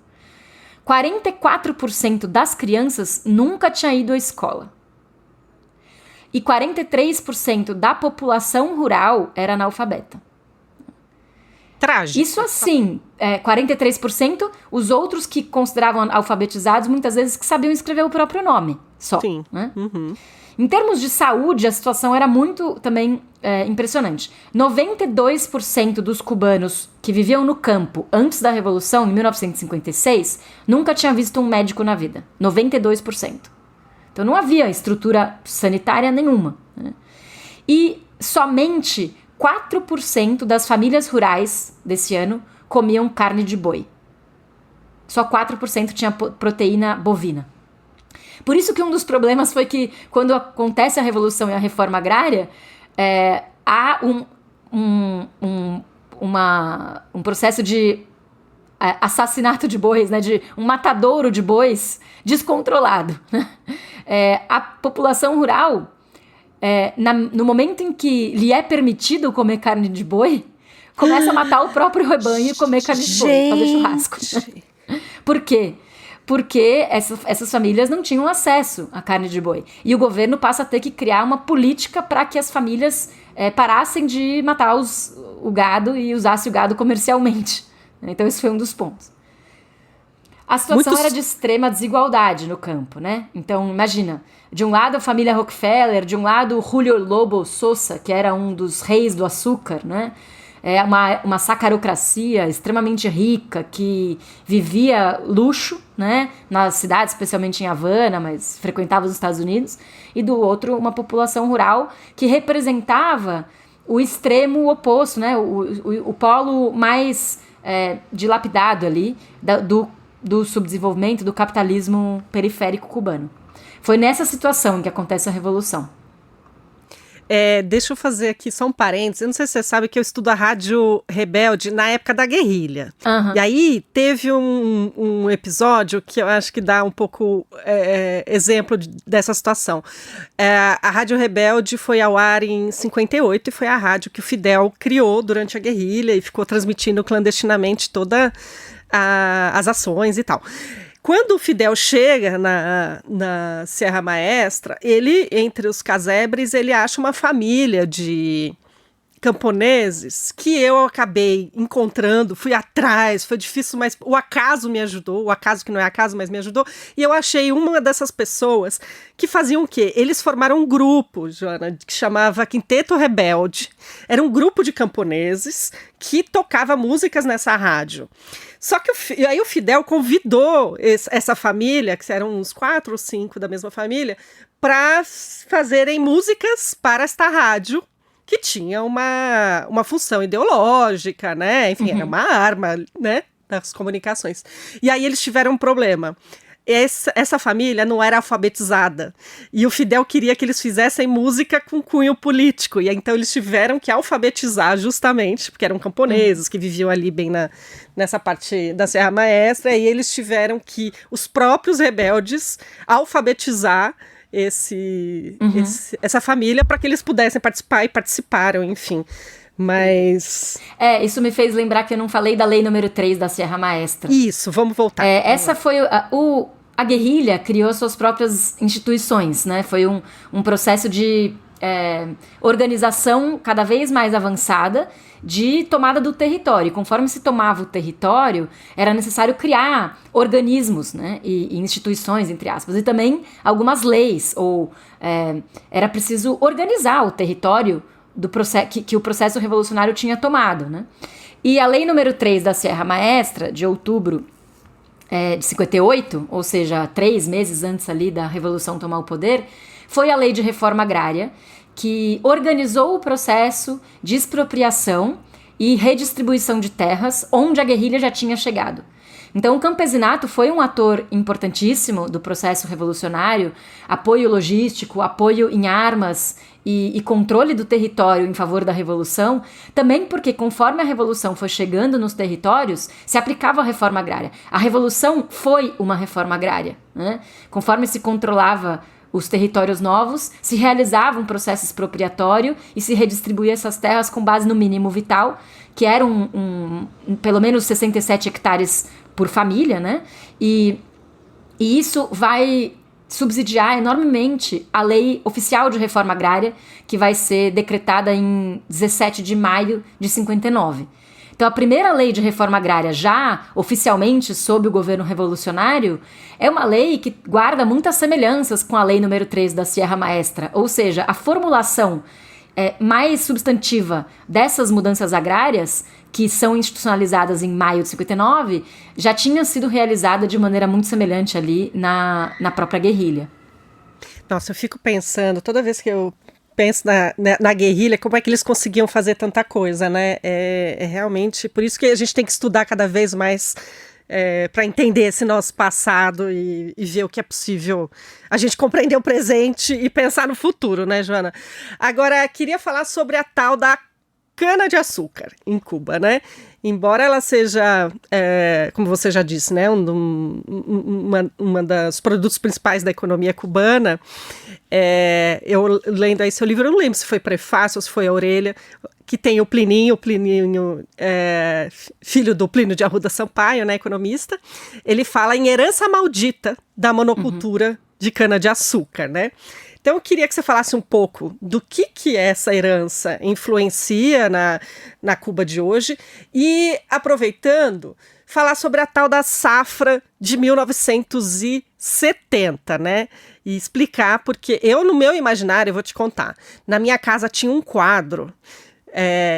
44% das crianças nunca tinha ido à escola. E 43% da população rural era analfabeta. Trágico. Isso assim, 43%, os outros que consideravam alfabetizados, muitas vezes que sabiam escrever o próprio nome, só. Sim. Né? Uhum. Em termos de saúde, a situação era muito também impressionante. 92% dos cubanos que viviam no campo antes da Revolução, em 1956, nunca tinha visto um médico na vida. 92%. Então não havia estrutura sanitária nenhuma. Né? E somente 4% das famílias rurais desse ano comiam carne de boi. Só 4% tinha proteína bovina. Por isso que um dos problemas foi que, quando acontece a Revolução e a Reforma Agrária, há um processo de assassinato de bois, né, de um matadouro de bois descontrolado. A população rural, no momento em que lhe é permitido comer carne de boi, começa a matar o próprio rebanho e comer carne de boi, fazer churrasco. Por quê? Porque essas famílias não tinham acesso à carne de boi. E o governo passa a ter que criar uma política para que as famílias parassem de matar o gado e usassem o gado comercialmente. Então esse foi um dos pontos. A situação era de extrema desigualdade no campo, né? Então imagina, de um lado a família Rockefeller, de um lado o Julio Lobo Sosa, que era um dos reis do açúcar, né? Uma sacarocracia extremamente rica que vivia luxo, né, nas cidades, especialmente em Havana, mas frequentava os Estados Unidos, e do outro uma população rural que representava o extremo oposto, né, o polo mais dilapidado ali do subdesenvolvimento, do capitalismo periférico cubano. Foi nessa situação em que acontece a Revolução. Deixa eu fazer aqui só um parênteses. Eu não sei se você sabe que eu estudo a Rádio Rebelde na época da guerrilha. Uhum. E aí teve um episódio que eu acho que dá um pouco exemplo dessa situação. A Rádio Rebelde foi ao ar em 58 e foi a rádio que o Fidel criou durante a guerrilha e ficou transmitindo clandestinamente todas as ações e tal. Quando o Fidel chega na Sierra Maestra, ele, entre os casebres, ele acha uma família de camponeses que eu acabei encontrando, fui atrás, foi difícil, mas o acaso me ajudou, o acaso que não é acaso, mas me ajudou, e eu achei uma dessas pessoas que faziam o quê? Eles formaram um grupo, Joana, que chamava Quinteto Rebelde. Era um grupo de camponeses que tocava músicas nessa rádio. Só que aí o Fidel convidou essa família, que eram uns 4 ou 5 da mesma família, para fazerem músicas para esta rádio, que tinha uma função ideológica, né? Enfim, era uma arma, né, das comunicações. E aí eles tiveram um problema. Essa família não era alfabetizada. E o Fidel queria que eles fizessem música com cunho político. E então eles tiveram que alfabetizar justamente, porque eram camponeses que viviam ali bem nessa parte da Serra Maestra. E eles tiveram que, os próprios rebeldes, alfabetizar essa família para que eles pudessem participar, e participaram, enfim. Mas... isso me fez lembrar que eu não falei da lei número 3 da Serra Maestra. Isso, vamos voltar. Essa foi... A guerrilha criou suas próprias instituições, né? Foi um processo de organização cada vez mais avançada de tomada do território. Conforme se tomava o território, era necessário criar organismos, né? E instituições, entre aspas, e também algumas leis, ou era preciso organizar o território do processo, que o processo revolucionário tinha tomado, né? E a lei número 3 da Serra Maestra, de outubro de 58, ou seja, 3 meses antes ali da Revolução tomar o poder, foi a lei de reforma agrária, que organizou o processo de expropriação e redistribuição de terras onde a guerrilha já tinha chegado. Então o campesinato foi um ator importantíssimo do processo revolucionário, apoio logístico, apoio em armas e controle do território em favor da revolução, também porque conforme a revolução foi chegando nos territórios, se aplicava a reforma agrária. A revolução foi uma reforma agrária, né? Conforme se controlava os territórios novos, se realizava um processo expropriatório e se redistribuía essas terras com base no mínimo vital, que eram pelo menos 67 hectares por família, né? E isso vai subsidiar enormemente a lei oficial de reforma agrária, que vai ser decretada em 17 de maio de 59. Então, a primeira lei de reforma agrária, já oficialmente sob o governo revolucionário, é uma lei que guarda muitas semelhanças com a lei número 3 da Serra Maestra, ou seja, a formulação mais substantiva dessas mudanças agrárias, que são institucionalizadas em maio de 59, já tinha sido realizada de maneira muito semelhante ali na própria guerrilha. Nossa, eu fico pensando, toda vez que eu penso na guerrilha, como é que eles conseguiam fazer tanta coisa, né? É realmente, por isso que a gente tem que estudar cada vez mais para entender esse nosso passado e ver o que é possível a gente compreender o presente e pensar no futuro, né, Joana? Agora, queria falar sobre a tal da cana-de-açúcar em Cuba, né? Embora ela seja, como você já disse, né, uma dos produtos principais da economia cubana, eu lendo aí seu livro, eu não lembro se foi prefácio ou se foi a orelha, que tem o Plininho, filho do Plínio de Arruda Sampaio, né, economista. Ele fala em herança maldita da monocultura de cana-de-açúcar, né? Então eu queria que você falasse um pouco do que essa herança influencia na Cuba de hoje e, aproveitando, falar sobre a tal da safra de 1970, né? E explicar, porque no meu imaginário, eu vou te contar, na minha casa tinha um quadro,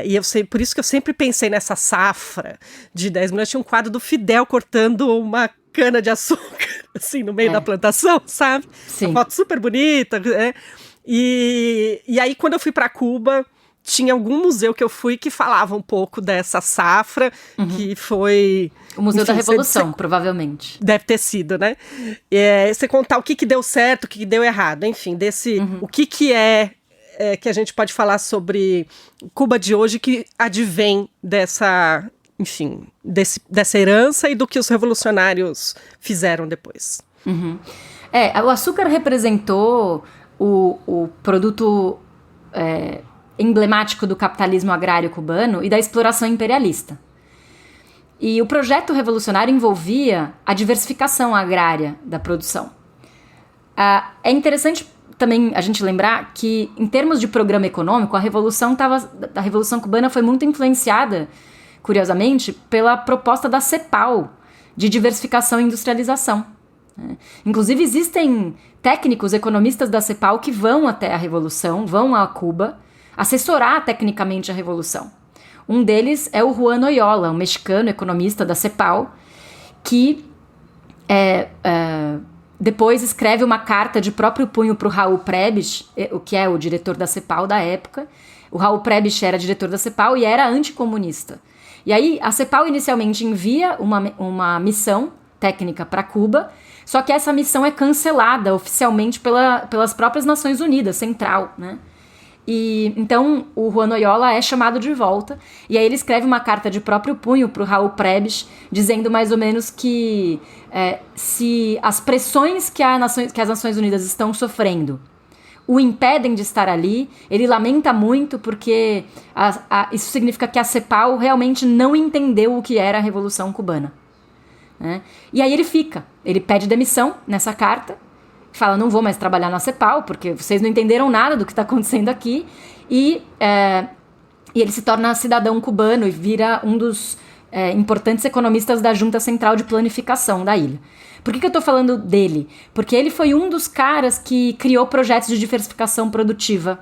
e eu sei, por isso que eu sempre pensei nessa safra de 10 minutos, tinha um quadro do Fidel cortando uma cana de açúcar, assim, no meio da plantação, sabe? Sim. Uma foto super bonita, né? E aí, quando eu fui para Cuba, tinha algum museu que eu fui que falava um pouco dessa safra, que foi... O Museu da Revolução, provavelmente. Deve ter sido, né? Você contar o que deu certo, o que deu errado, enfim, o que é que a gente pode falar sobre Cuba de hoje que advém dessa... enfim, dessa herança e do que os revolucionários fizeram depois. O açúcar representou o produto emblemático do capitalismo agrário cubano e da exploração imperialista. E o projeto revolucionário envolvia a diversificação agrária da produção. É interessante também a gente lembrar que, em termos de programa econômico, a Revolução Cubana foi muito influenciada, curiosamente, pela proposta da CEPAL de diversificação e industrialização. Inclusive, existem técnicos, economistas da CEPAL que vão até a Revolução, vão a Cuba, assessorar tecnicamente a Revolução. Um deles é o Juan Oyola, um mexicano economista da CEPAL, que depois escreve uma carta de próprio punho para o Raul Prebisch, o que é o diretor da CEPAL da época. O Raul Prebisch era diretor da CEPAL e era anticomunista. E aí a CEPAL inicialmente envia uma missão técnica para Cuba, só que essa missão é cancelada oficialmente pelas próprias Nações Unidas, central, né? E então o Juan Oyola é chamado de volta, e aí ele escreve uma carta de próprio punho para o Raul Prebisch, dizendo mais ou menos que se as pressões que as Nações Unidas estão sofrendo o impedem de estar ali, ele lamenta muito porque isso significa que a CEPAL realmente não entendeu o que era a Revolução Cubana. Né? E aí ele pede demissão nessa carta, fala, não vou mais trabalhar na CEPAL, porque vocês não entenderam nada do que está acontecendo aqui, e ele se torna cidadão cubano e vira um dos importantes economistas da Junta Central de Planificação da ilha. Por que eu estou falando dele? Porque ele foi um dos caras que criou projetos de diversificação produtiva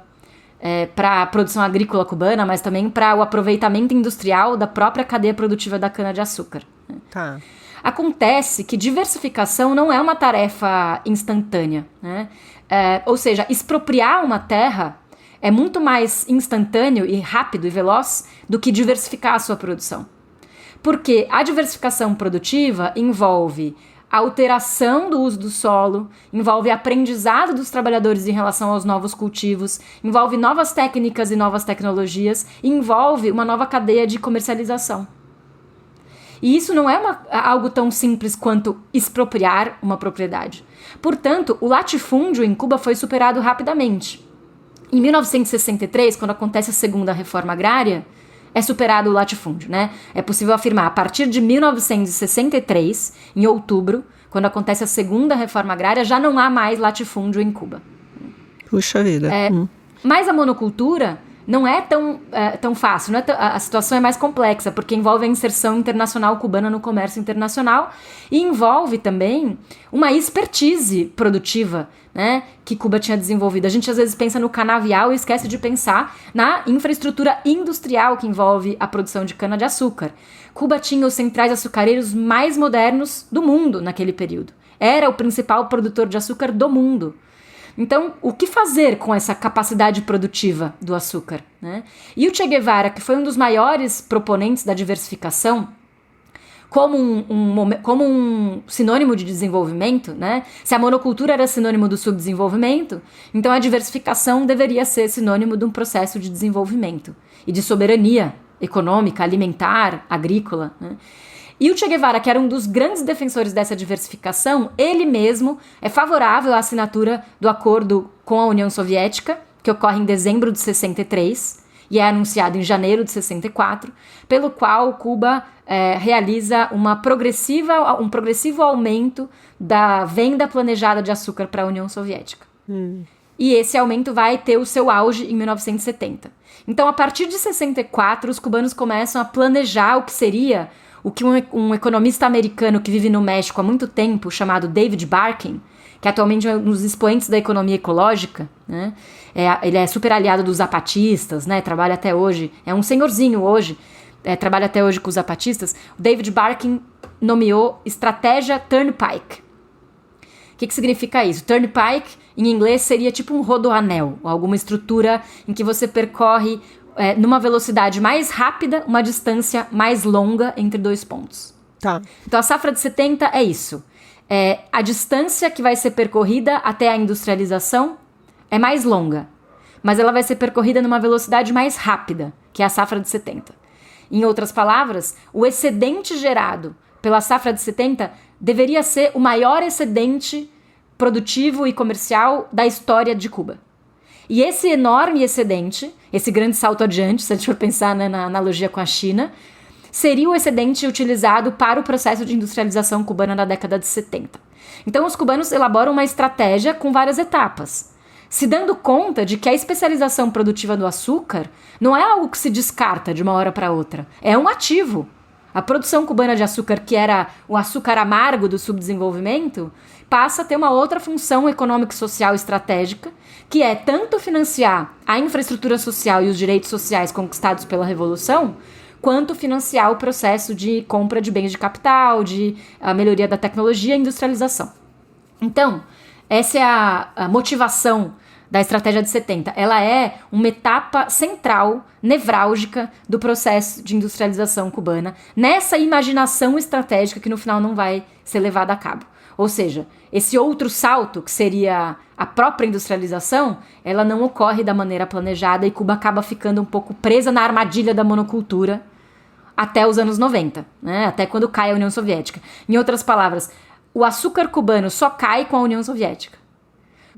para a produção agrícola cubana, mas também para o aproveitamento industrial da própria cadeia produtiva da cana-de-açúcar. Tá. Acontece que diversificação não é uma tarefa instantânea, né? Ou seja, expropriar uma terra é muito mais instantâneo e rápido e veloz do que diversificar a sua produção. Porque a diversificação produtiva envolve a alteração do uso do solo, envolve aprendizado dos trabalhadores em relação aos novos cultivos, envolve novas técnicas e novas tecnologias, e envolve uma nova cadeia de comercialização. E isso não é algo tão simples quanto expropriar uma propriedade. Portanto, o latifúndio em Cuba foi superado rapidamente. Em 1963, quando acontece a segunda reforma agrária, é superado o latifúndio, né? É possível afirmar, a partir de 1963, em outubro, quando acontece a segunda reforma agrária, já não há mais latifúndio em Cuba. Puxa vida. Mas a monocultura não é tão fácil, a situação é mais complexa, porque envolve a inserção internacional cubana no comércio internacional e envolve também uma expertise produtiva, né, que Cuba tinha desenvolvido. A gente às vezes pensa no canavial e esquece de pensar na infraestrutura industrial que envolve a produção de cana-de-açúcar. Cuba tinha os centrais açucareiros mais modernos do mundo naquele período. Era o principal produtor de açúcar do mundo. Então, o que fazer com essa capacidade produtiva do açúcar, né? E o Che Guevara, que foi um dos maiores proponentes da diversificação, como um sinônimo de desenvolvimento, né? Se a monocultura era sinônimo do subdesenvolvimento, então a diversificação deveria ser sinônimo de um processo de desenvolvimento e de soberania econômica, alimentar, agrícola, né? E o Che Guevara, que era um dos grandes defensores dessa diversificação, ele mesmo é favorável à assinatura do acordo com a União Soviética, que ocorre em dezembro de 63 e é anunciado em janeiro de 64, pelo qual Cuba realiza um progressivo aumento da venda planejada de açúcar para a União Soviética. E esse aumento vai ter o seu auge em 1970. Então, a partir de 64, os cubanos começam a planejar o que seria o que um economista americano que vive no México há muito tempo, chamado David Barkin, que atualmente é um dos expoentes da economia ecológica, né? Ele é super aliado dos zapatistas, né? Trabalha até hoje, é um senhorzinho hoje, trabalha até hoje com os zapatistas. O David Barkin nomeou estratégia Turnpike. O que significa isso? Turnpike, em inglês, seria tipo um rodoanel, ou alguma estrutura em que você percorre numa velocidade mais rápida, uma distância mais longa entre dois pontos. Tá. Então a safra de 70 é isso. A distância que vai ser percorrida até a industrialização é mais longa, mas ela vai ser percorrida numa velocidade mais rápida, que é a safra de 70. Em outras palavras, o excedente gerado pela safra de 70 deveria ser o maior excedente produtivo e comercial da história de Cuba. E esse enorme excedente, esse grande salto adiante, se a gente for pensar, né, na analogia com a China, seria o excedente utilizado para o processo de industrialização cubana na década de 70. Então, os cubanos elaboram uma estratégia com várias etapas. se dando conta de que a especialização produtiva do açúcar não é algo que se descarta de uma hora para outra, é um ativo. A produção cubana de açúcar, que era o açúcar amargo do subdesenvolvimento, passa a ter uma outra função econômica e social estratégica, que é tanto financiar a infraestrutura social e os direitos sociais conquistados pela Revolução, quanto financiar o processo de compra de bens de capital, de a melhoria da tecnologia e industrialização. Então, essa é a motivação da estratégia de 70. Ela é uma etapa central, nevrálgica, do processo de industrialização cubana, nessa imaginação estratégica que no final não vai ser levada a cabo. Ou seja, esse outro salto, que seria a própria industrialização, ela não ocorre da maneira planejada e Cuba acaba ficando um pouco presa na armadilha da monocultura até os anos 90, né? Até quando cai a União Soviética. Em outras palavras, o açúcar cubano só cai com a União Soviética.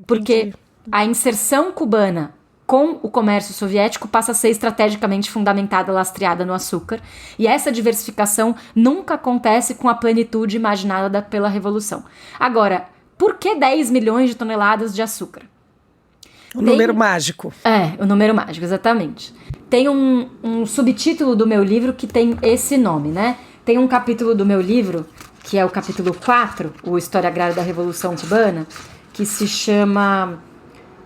Porque a inserção cubana com o comércio soviético passa a ser estrategicamente fundamentada, lastreada no açúcar. E essa diversificação nunca acontece com a plenitude imaginada pela Revolução. Agora, por que 10 milhões de toneladas de açúcar? O número mágico. O número mágico, exatamente. Tem um subtítulo do meu livro que tem esse nome, né? Tem um capítulo do meu livro, que é o capítulo 4, o História Agrária da Revolução Cubana, que se chama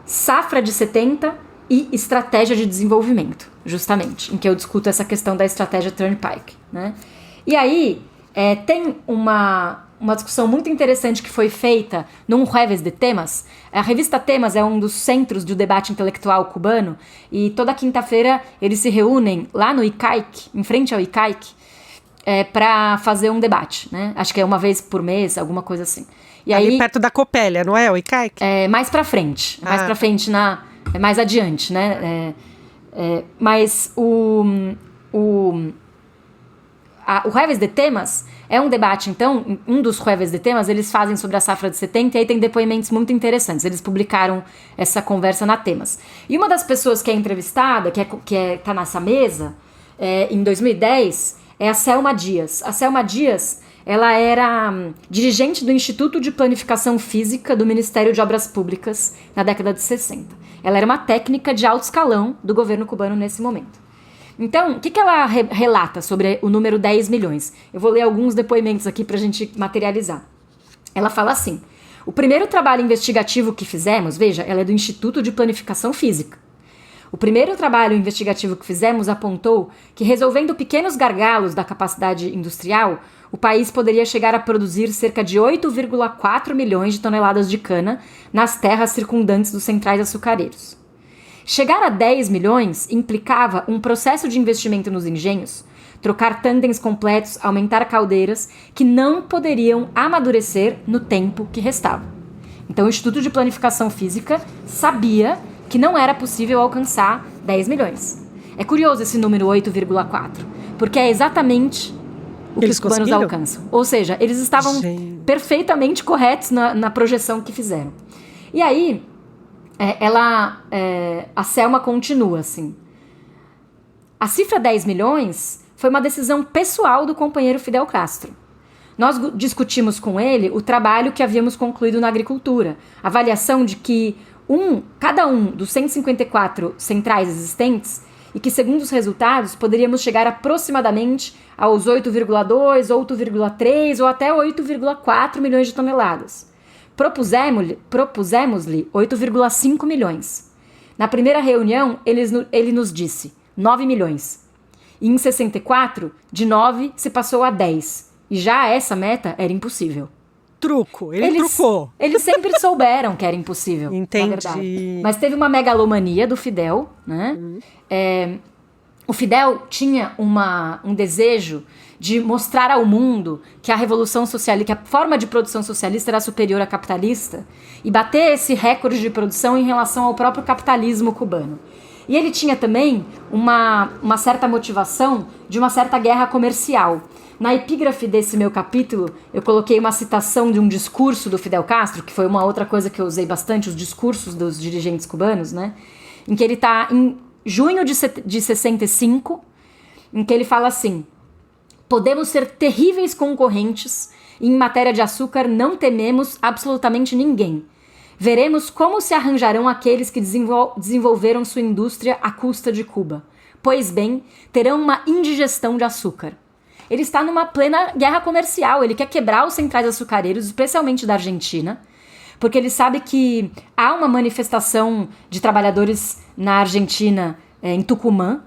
Safra de 70 e Estratégia de Desenvolvimento, justamente, em que eu discuto essa questão da estratégia Turnpike, né? E aí, tem uma discussão muito interessante que foi feita num Jueves de Temas. A revista Temas é um dos centros do debate intelectual cubano, e toda quinta-feira eles se reúnem lá no ICAIC, em frente ao ICAIC, para fazer um debate, né? Acho que é uma vez por mês, alguma coisa assim. E ali aí, perto da Copélia, não é? O ICAIC? Mais pra frente. Mais adiante, né? Mas o Jueves de Temas é um debate, então, um dos Jueves de Temas, eles fazem sobre a safra de 70 e aí tem depoimentos muito interessantes. Eles publicaram essa conversa na Temas. E uma das pessoas que é entrevistada, que tá nessa mesa, em 2010, é a Selma Dias. A Selma Dias, ela era dirigente do Instituto de Planificação Física do Ministério de Obras Públicas na década de 60. Ela era uma técnica de alto escalão do governo cubano nesse momento. Então, o que ela relata sobre o número 10 milhões? Eu vou ler alguns depoimentos aqui para a gente materializar. Ela fala assim: o primeiro trabalho investigativo que fizemos, veja, ela é do Instituto de Planificação Física. O primeiro trabalho investigativo que fizemos apontou que, resolvendo pequenos gargalos da capacidade industrial, o país poderia chegar a produzir cerca de 8,4 milhões de toneladas de cana nas terras circundantes dos centrais açucareiros. Chegar a 10 milhões implicava um processo de investimento nos engenhos, trocar tândens completos, aumentar caldeiras, que não poderiam amadurecer no tempo que restava. Então o Instituto de Planificação Física sabia que não era possível alcançar 10 milhões. É curioso esse número 8,4, porque é exatamente o que os cubanos alcançam. Ou seja, eles estavam perfeitamente corretos na projeção que fizeram. E aí, a Selma continua assim: a cifra 10 milhões foi uma decisão pessoal do companheiro Fidel Castro. Nós discutimos com ele o trabalho que havíamos concluído na agricultura, a avaliação de que cada um dos 154 centrais existentes, e que, segundo os resultados, poderíamos chegar aproximadamente aos 8,2, 8,3 ou até 8,4 milhões de toneladas. Propusemos-lhe 8,5 milhões. Na primeira reunião, ele nos disse 9 milhões. E em 64, de 9 se passou a 10. E já essa meta era impossível. Ele trucou. Eles sempre souberam que era impossível. Entendi. Na verdade. Mas teve uma megalomania do Fidel, né? O Fidel tinha um desejo de mostrar ao mundo que a revolução socialista, que a forma de produção socialista era superior à capitalista, e bater esse recorde de produção em relação ao próprio capitalismo cubano. E ele tinha também uma certa motivação de uma certa guerra comercial. Na epígrafe desse meu capítulo, eu coloquei uma citação de um discurso do Fidel Castro, que foi uma outra coisa que eu usei bastante, os discursos dos dirigentes cubanos, né? Em que ele está em junho de 65, em que ele fala assim: podemos ser terríveis concorrentes e em matéria de açúcar não tememos absolutamente ninguém. Veremos como se arranjarão aqueles que desenvolveram sua indústria à custa de Cuba. Pois bem, terão uma indigestão de açúcar. Ele está numa plena guerra comercial, ele quer quebrar os centrais açucareiros, especialmente da Argentina, porque ele sabe que há uma manifestação de trabalhadores na Argentina, em Tucumã,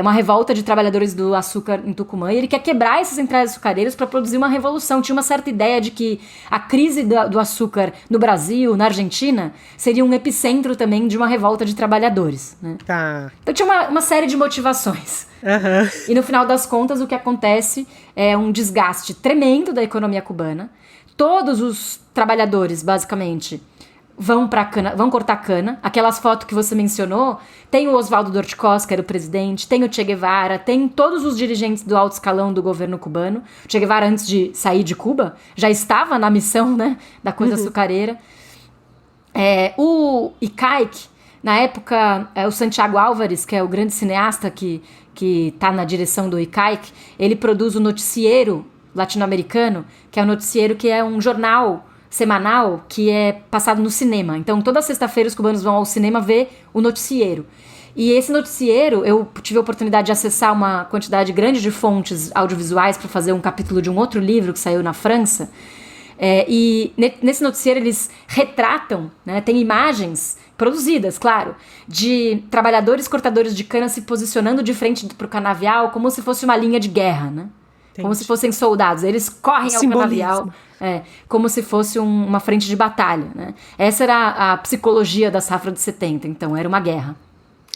uma revolta de trabalhadores do açúcar em Tucumã, e ele quer quebrar esses centrais açucareiros para produzir uma revolução. Tinha uma certa ideia de que a crise do açúcar no Brasil, na Argentina, seria um epicentro também de uma revolta de trabalhadores, né? Tá. Então tinha uma série de motivações. Uhum. E no final das contas, o que acontece é um desgaste tremendo da economia cubana. Todos os trabalhadores, basicamente, vão cortar cana. Aquelas fotos que você mencionou, tem o Oswaldo Dorticós, que era o presidente, tem o Che Guevara, tem todos os dirigentes do alto escalão do governo cubano. O Che Guevara, antes de sair de Cuba, já estava na missão, né, da coisa açucareira. O Icaic, na época, o Santiago Álvares, que é o grande cineasta que está na direção do Icaic, ele produz o Noticiero latino-americano, que é um noticiero que é um jornal semanal que é passado no cinema. Então, toda sexta-feira os cubanos vão ao cinema ver o noticiero. E esse noticiero, eu tive a oportunidade de acessar uma quantidade grande de fontes audiovisuais para fazer um capítulo de um outro livro que saiu na França. E nesse noticiero eles retratam, né, tem imagens produzidas, claro, de trabalhadores cortadores de cana se posicionando de frente para o canavial como se fosse uma linha de guerra, né? Entendi. Como se fossem soldados. Eles correm ao canavial como se fosse uma frente de batalha, né? Essa era a psicologia da safra de 70, então era uma guerra.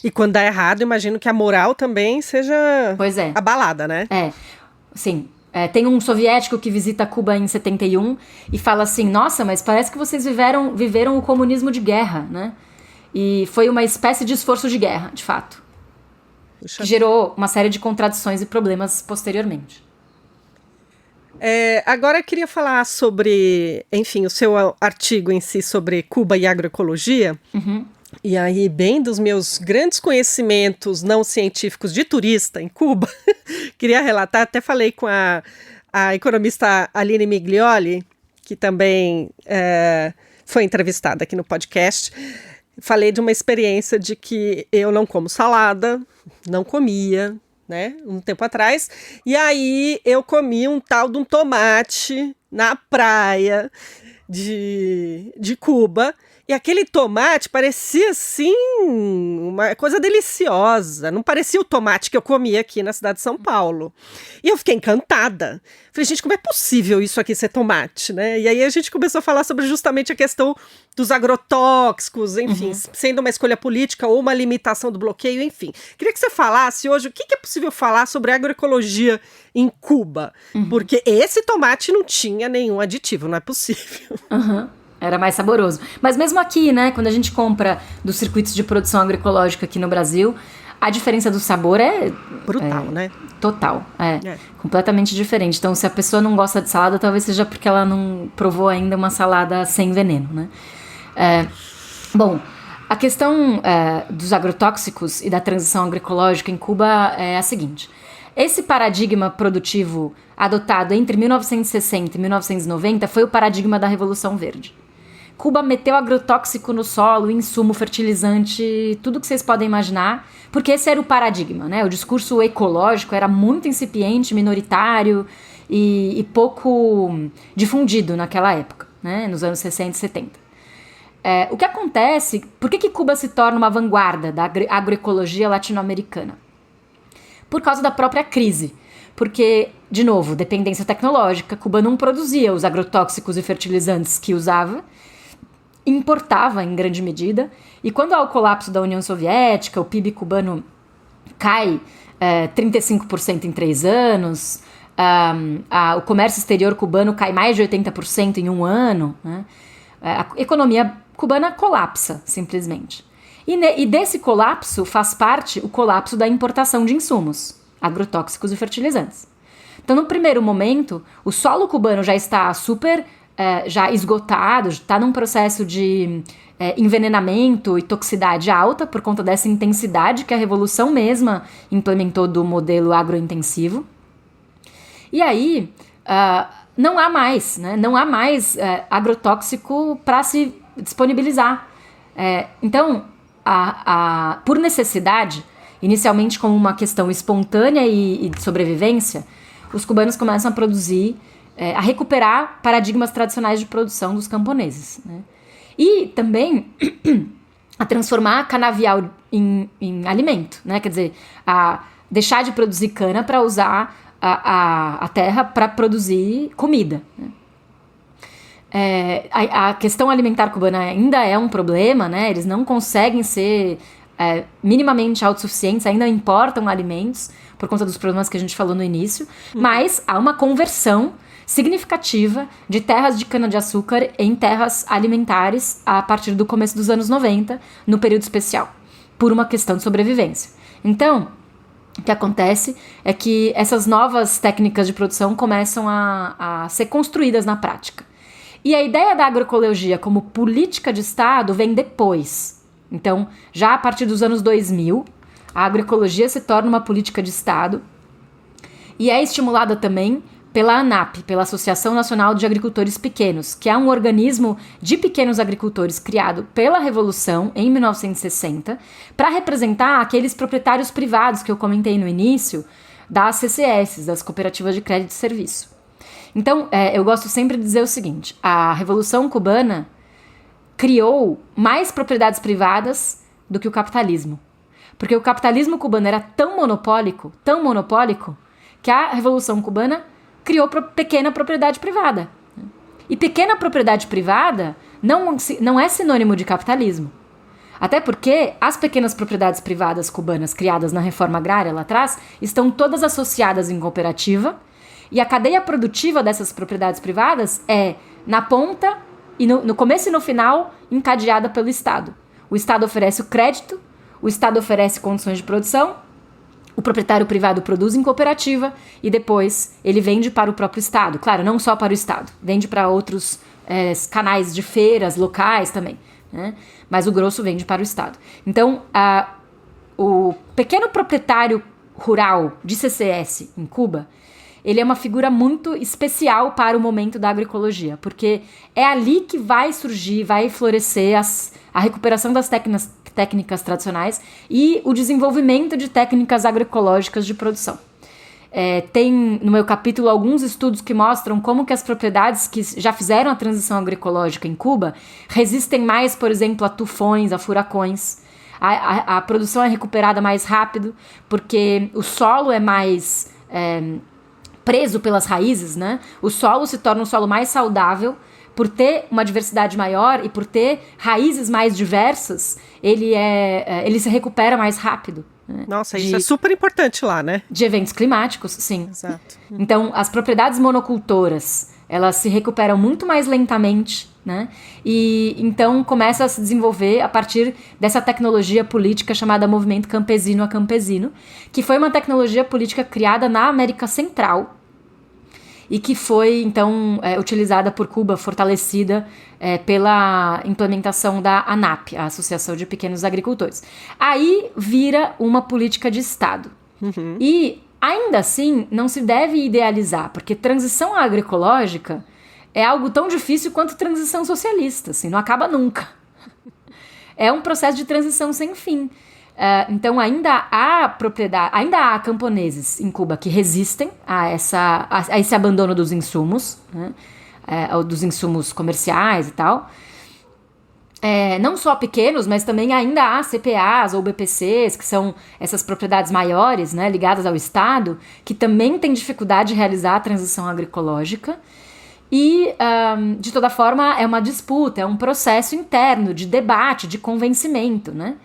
E quando dá errado, imagino que a moral também seja abalada, né? Sim. Tem um soviético que visita Cuba em 71 e fala assim, nossa, mas parece que vocês viveram o comunismo de guerra, né? E foi uma espécie de esforço de guerra, de fato. Que gerou uma série de contradições e problemas posteriormente. Agora eu queria falar sobre, enfim, o seu artigo em si sobre Cuba e agroecologia. Uhum. E aí, bem dos meus grandes conhecimentos não científicos de turista em Cuba, queria relatar, até falei com a economista Aline Miglioli, que também foi entrevistada aqui no podcast. Falei de uma experiência de que eu não como salada, não comia, né, um tempo atrás, e aí eu comi um tal de um tomate na praia de Cuba, e aquele tomate parecia, assim, uma coisa deliciosa. Não parecia o tomate que eu comia aqui na cidade de São Paulo. E eu fiquei encantada. Falei, gente, como é possível isso aqui ser tomate, né? E aí a gente começou a falar sobre justamente a questão dos agrotóxicos, enfim, sendo uma escolha política ou uma limitação do bloqueio, enfim. Queria que você falasse hoje o que é possível falar sobre agroecologia em Cuba. Porque esse tomate não tinha nenhum aditivo, não é possível. Era mais saboroso. Mas mesmo aqui, né, quando a gente compra dos circuitos de produção agroecológica aqui no Brasil, a diferença do sabor é... brutal, né? Total, completamente diferente. Então, se a pessoa não gosta de salada, talvez seja porque ela não provou ainda uma salada sem veneno, né? Bom, a questão dos agrotóxicos e da transição agroecológica em Cuba é a seguinte. Esse paradigma produtivo adotado entre 1960 e 1990 foi o paradigma da Revolução Verde. Cuba meteu agrotóxico no solo, insumo, fertilizante, tudo que vocês podem imaginar, porque esse era o paradigma, né? O discurso ecológico era muito incipiente, minoritário e pouco difundido naquela época, né? Nos anos 60 e 70. O que acontece, por que Cuba se torna uma vanguarda da agroecologia latino-americana? Por causa da própria crise. Porque, de novo, dependência tecnológica, Cuba não produzia os agrotóxicos e fertilizantes que usava, importava em grande medida, e quando há o colapso da União Soviética, o PIB cubano cai 35% em 3 anos, o comércio exterior cubano cai mais de 80% em 1 ano, né? A economia cubana colapsa, simplesmente. E desse colapso faz parte o colapso da importação de insumos, agrotóxicos e fertilizantes. Então, no primeiro momento, o solo cubano já está super já esgotado, está num processo de envenenamento e toxicidade alta por conta dessa intensidade que a Revolução mesma implementou do modelo agrointensivo. E aí, não há mais, né? Não há mais agrotóxico para se disponibilizar. Então, por necessidade, inicialmente como uma questão espontânea e de sobrevivência, os cubanos começam a produzir, a recuperar paradigmas tradicionais de produção dos camponeses, né? E também a transformar canavial em alimento, né? Quer dizer, a deixar de produzir cana para usar a terra para produzir comida, né? A questão alimentar cubana ainda é um problema, né? Eles não conseguem ser minimamente autossuficientes, ainda importam alimentos por conta dos problemas que a gente falou no início, mas há uma conversão significativa de terras de cana-de-açúcar em terras alimentares a partir do começo dos anos 90, no período especial, por uma questão de sobrevivência. Então, o que acontece é que essas novas técnicas de produção começam a ser construídas na prática. E a ideia da agroecologia como política de Estado vem depois. Então, já a partir dos anos 2000, a agroecologia se torna uma política de Estado e é estimulada também pela ANAP, pela Associação Nacional de Agricultores Pequenos, que é um organismo de pequenos agricultores criado pela Revolução em 1960 para representar aqueles proprietários privados que eu comentei no início das CCS, das Cooperativas de Crédito e Serviço. Então, eu gosto sempre de dizer o seguinte: a Revolução Cubana criou mais propriedades privadas do que o capitalismo. Porque o capitalismo cubano era tão monopólico, que a Revolução Cubana criou pequena propriedade privada. E pequena propriedade privada não é sinônimo de capitalismo. Até porque as pequenas propriedades privadas cubanas criadas na reforma agrária lá atrás estão todas associadas em cooperativa, e a cadeia produtiva dessas propriedades privadas é na ponta e no começo e no final encadeada pelo Estado. O Estado oferece o crédito, o Estado oferece condições de produção, o proprietário privado produz em cooperativa e depois ele vende para o próprio Estado. Claro, não só para o Estado, vende para outros canais de feiras locais também, né? Mas o grosso vende para o Estado. Então, o pequeno proprietário rural de CCS em Cuba, ele é uma figura muito especial para o momento da agroecologia, porque é ali que vai surgir, vai florescer a recuperação das técnicas tradicionais e o desenvolvimento de técnicas agroecológicas de produção. Tem no meu capítulo alguns estudos que mostram como que as propriedades que já fizeram a transição agroecológica em Cuba resistem mais, por exemplo, a tufões, a furacões. A produção é recuperada mais rápido, porque o solo é mais preso pelas raízes, né? O solo se torna um solo mais saudável por ter uma diversidade maior e por ter raízes mais diversas. Ele se recupera mais rápido. Né? Nossa, isso é super importante lá, né? De eventos climáticos, sim. Exato. Então, as propriedades monocultoras, elas se recuperam muito mais lentamente, né? E então começa a se desenvolver a partir dessa tecnologia política chamada Movimento Campesino a Campesino, que foi uma tecnologia política criada na América Central e que foi, então, utilizada por Cuba, fortalecida pela implementação da ANAP, a Associação de Pequenos Agricultores. Aí vira uma política de Estado. Uhum. E, ainda assim, não se deve idealizar, porque transição agroecológica é algo tão difícil quanto transição socialista, assim, não acaba nunca. É um processo de transição sem fim. Então ainda há camponeses em Cuba que resistem a esse abandono dos insumos, né? Dos insumos comerciais e tal. Não só pequenos, mas também ainda há CPAs ou BPCs, que são essas propriedades maiores, né, ligadas ao Estado, que também têm dificuldade de realizar a transição agroecológica. E, de toda forma, é uma disputa, é um processo interno de debate, de convencimento, né?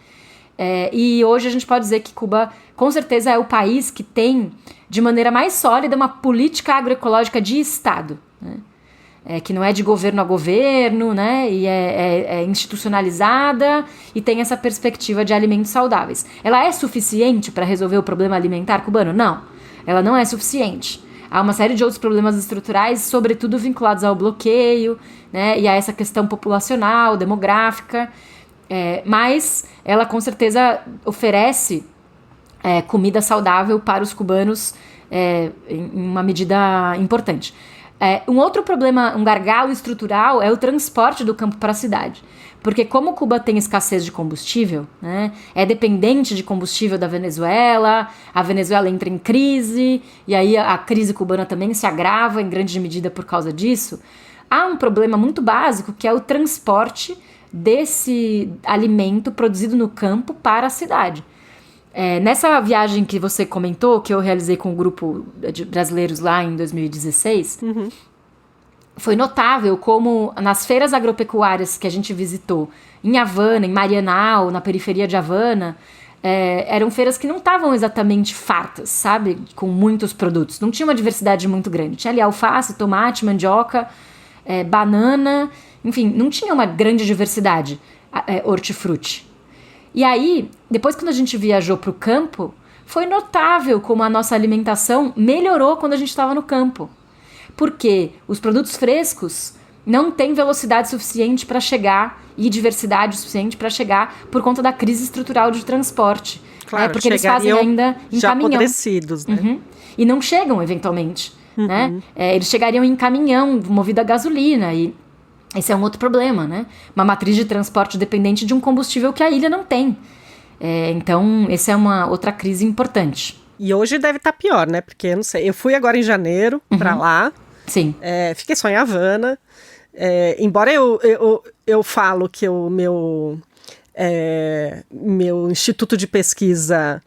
E hoje a gente pode dizer que Cuba, com certeza, é o país que tem, de maneira mais sólida, uma política agroecológica de Estado, né? Que não é de governo a governo, né? E é institucionalizada e tem essa perspectiva de alimentos saudáveis. Ela é suficiente para resolver o problema alimentar cubano? Não, ela não é suficiente. Há uma série de outros problemas estruturais, sobretudo vinculados ao bloqueio, né, e a essa questão populacional, demográfica, mas ela com certeza oferece comida saudável para os cubanos em uma medida importante. Um outro problema, um gargalo estrutural, é o transporte do campo para a cidade. Porque como Cuba tem escassez de combustível, né, é dependente de combustível da Venezuela, a Venezuela entra em crise, e aí a crise cubana também se agrava em grande medida por causa disso. Há um problema muito básico, que é o transporte desse alimento produzido no campo para a cidade. Nessa viagem que você comentou, que eu realizei com um grupo de brasileiros lá em 2016, foi notável como nas feiras agropecuárias que a gente visitou em Havana, em Marianao, na periferia de Havana, eram feiras que não estavam exatamente fartas, sabe? Com muitos produtos. Não tinha uma diversidade muito grande. Tinha ali alface, tomate, mandioca, banana, enfim, não tinha uma grande diversidade hortifruti. E aí, depois quando a gente viajou para o campo, foi notável como a nossa alimentação melhorou quando a gente estava no campo. Porque os produtos frescos não têm velocidade suficiente para chegar e diversidade suficiente para chegar por conta da crise estrutural de transporte. Claro, porque eles fazem ainda em já caminhão. apodrecidos, né? E não chegam, eventualmente. Né? Eles chegariam em caminhão, movido a gasolina, e esse é um outro problema, né? Uma matriz de transporte dependente de um combustível que a ilha não tem. Então, essa é uma outra crise importante. E hoje deve estar pior, né? Porque, eu não sei, eu fui agora em janeiro para lá. Sim. Fiquei só em Havana. Embora eu falo que o meu instituto de pesquisa,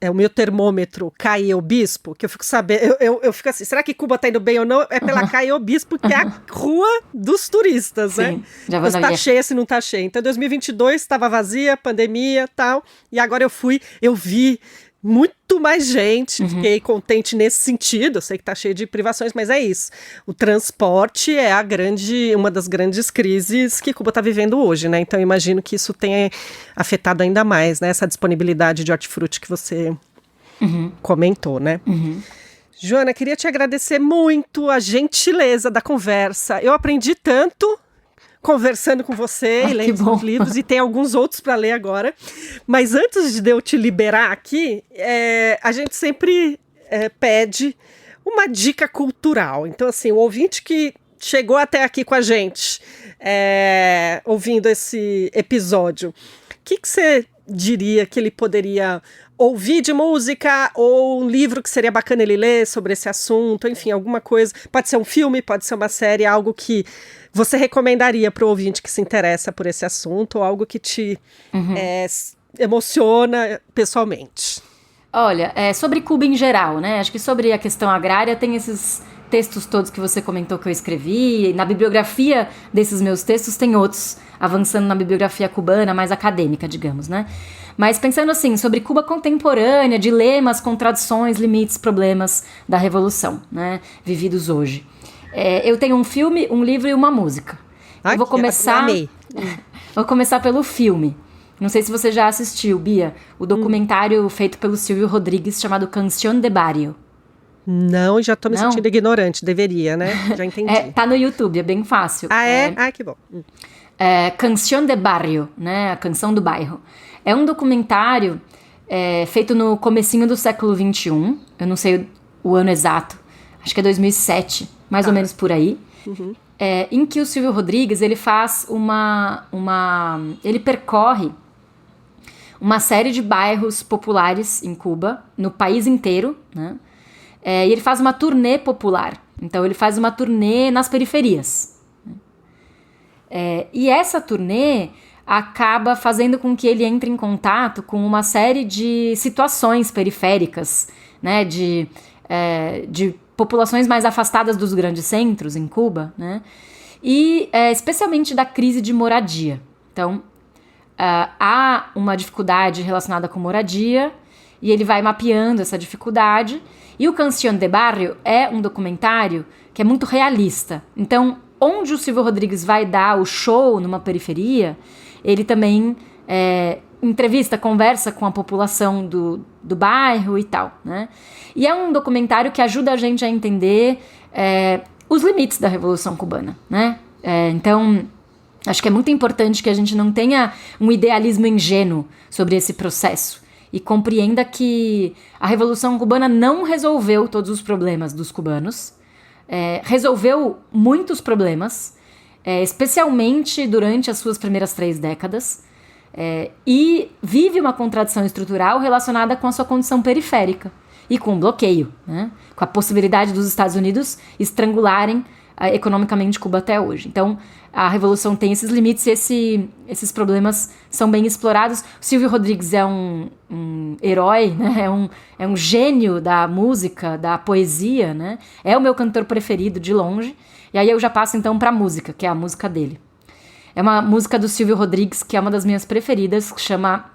o meu termômetro Caio Bispo, que eu fico sabendo, eu fico assim, será que Cuba tá indo bem ou não? É pela Caio Bispo, que é a rua dos turistas, né? Já se tá cheia, se não tá cheia. Então, 2022 estava vazia, pandemia e tal, e agora eu vi muito mais gente, fiquei contente nesse sentido, eu sei que tá cheio de privações, mas é isso. O transporte é uma das grandes crises que Cuba tá vivendo hoje, né? Então eu imagino que isso tenha afetado ainda mais, né? Essa disponibilidade de hortifruti que você comentou, né? Joana, queria te agradecer muito a gentileza da conversa. Eu aprendi tanto conversando com você e lendo os livros, e tem alguns outros para ler agora. Mas antes de eu te liberar aqui, a gente sempre pede uma dica cultural. Então, assim, o ouvinte que chegou até aqui com a gente, ouvindo esse episódio, o que você diria que ele poderia ouvir de música, ou um livro que seria bacana ele ler sobre esse assunto, enfim, alguma coisa, pode ser um filme, pode ser uma série, algo que você recomendaria para o ouvinte que se interessa por esse assunto, ou algo que te emociona pessoalmente? Olha, sobre Cuba em geral, né, acho que sobre a questão agrária tem esses textos todos que você comentou que eu escrevi, e na bibliografia desses meus textos tem outros, avançando na bibliografia cubana, mais acadêmica, digamos, né? Mas pensando assim, sobre Cuba contemporânea, dilemas, contradições, limites, problemas da Revolução, né, vividos hoje. Eu tenho um filme, um livro e uma música. Eu vou começar... Vou começar pelo filme. Não sei se você já assistiu, Bia, o documentário feito pelo Silvio Rodrigues chamado Canción de Barrio. Não, já tô me sentindo ignorante, deveria, né? Já entendi. Tá no YouTube, é bem fácil. Ah, é? Ah, que bom. Canción de Barrio, né? A canção do bairro. É um documentário feito no comecinho do século XXI. Eu não sei o ano exato. Acho que é 2007, mais ou menos por aí. Em que o Silvio Rodrigues, ele faz ele percorre uma série de bairros populares em Cuba, no país inteiro, né? E ele faz uma turnê popular. Então, ele faz uma turnê nas periferias. E essa turnê acaba fazendo com que ele entre em contato com uma série de situações periféricas, né? De populações mais afastadas dos grandes centros em Cuba, né? E especialmente da crise de moradia. Então, há uma dificuldade relacionada com moradia, e ele vai mapeando essa dificuldade. E o Canción de Barrio é um documentário que é muito realista. Então, onde o Silvio Rodrigues vai dar o show numa periferia, ele também entrevista, conversa com a população do bairro e tal, né? E é um documentário que ajuda a gente a entender os limites da Revolução Cubana, né? Então, acho que é muito importante que a gente não tenha um idealismo ingênuo sobre esse processo e compreenda que a Revolução Cubana não resolveu todos os problemas dos cubanos. resolveu muitos problemas, especialmente durante as suas primeiras 3 décadas, e vive uma contradição estrutural relacionada com a sua condição periférica e com o bloqueio, né? Com a possibilidade dos Estados Unidos estrangularem economicamente Cuba até hoje. Então, a Revolução tem esses limites e esses problemas são bem explorados. O Silvio Rodrigues é um herói, né? É um gênio da música, da poesia, né? É o meu cantor preferido de longe. E aí eu já passo então para a música, que é a música dele. É uma música do Silvio Rodrigues, que é uma das minhas preferidas, que chama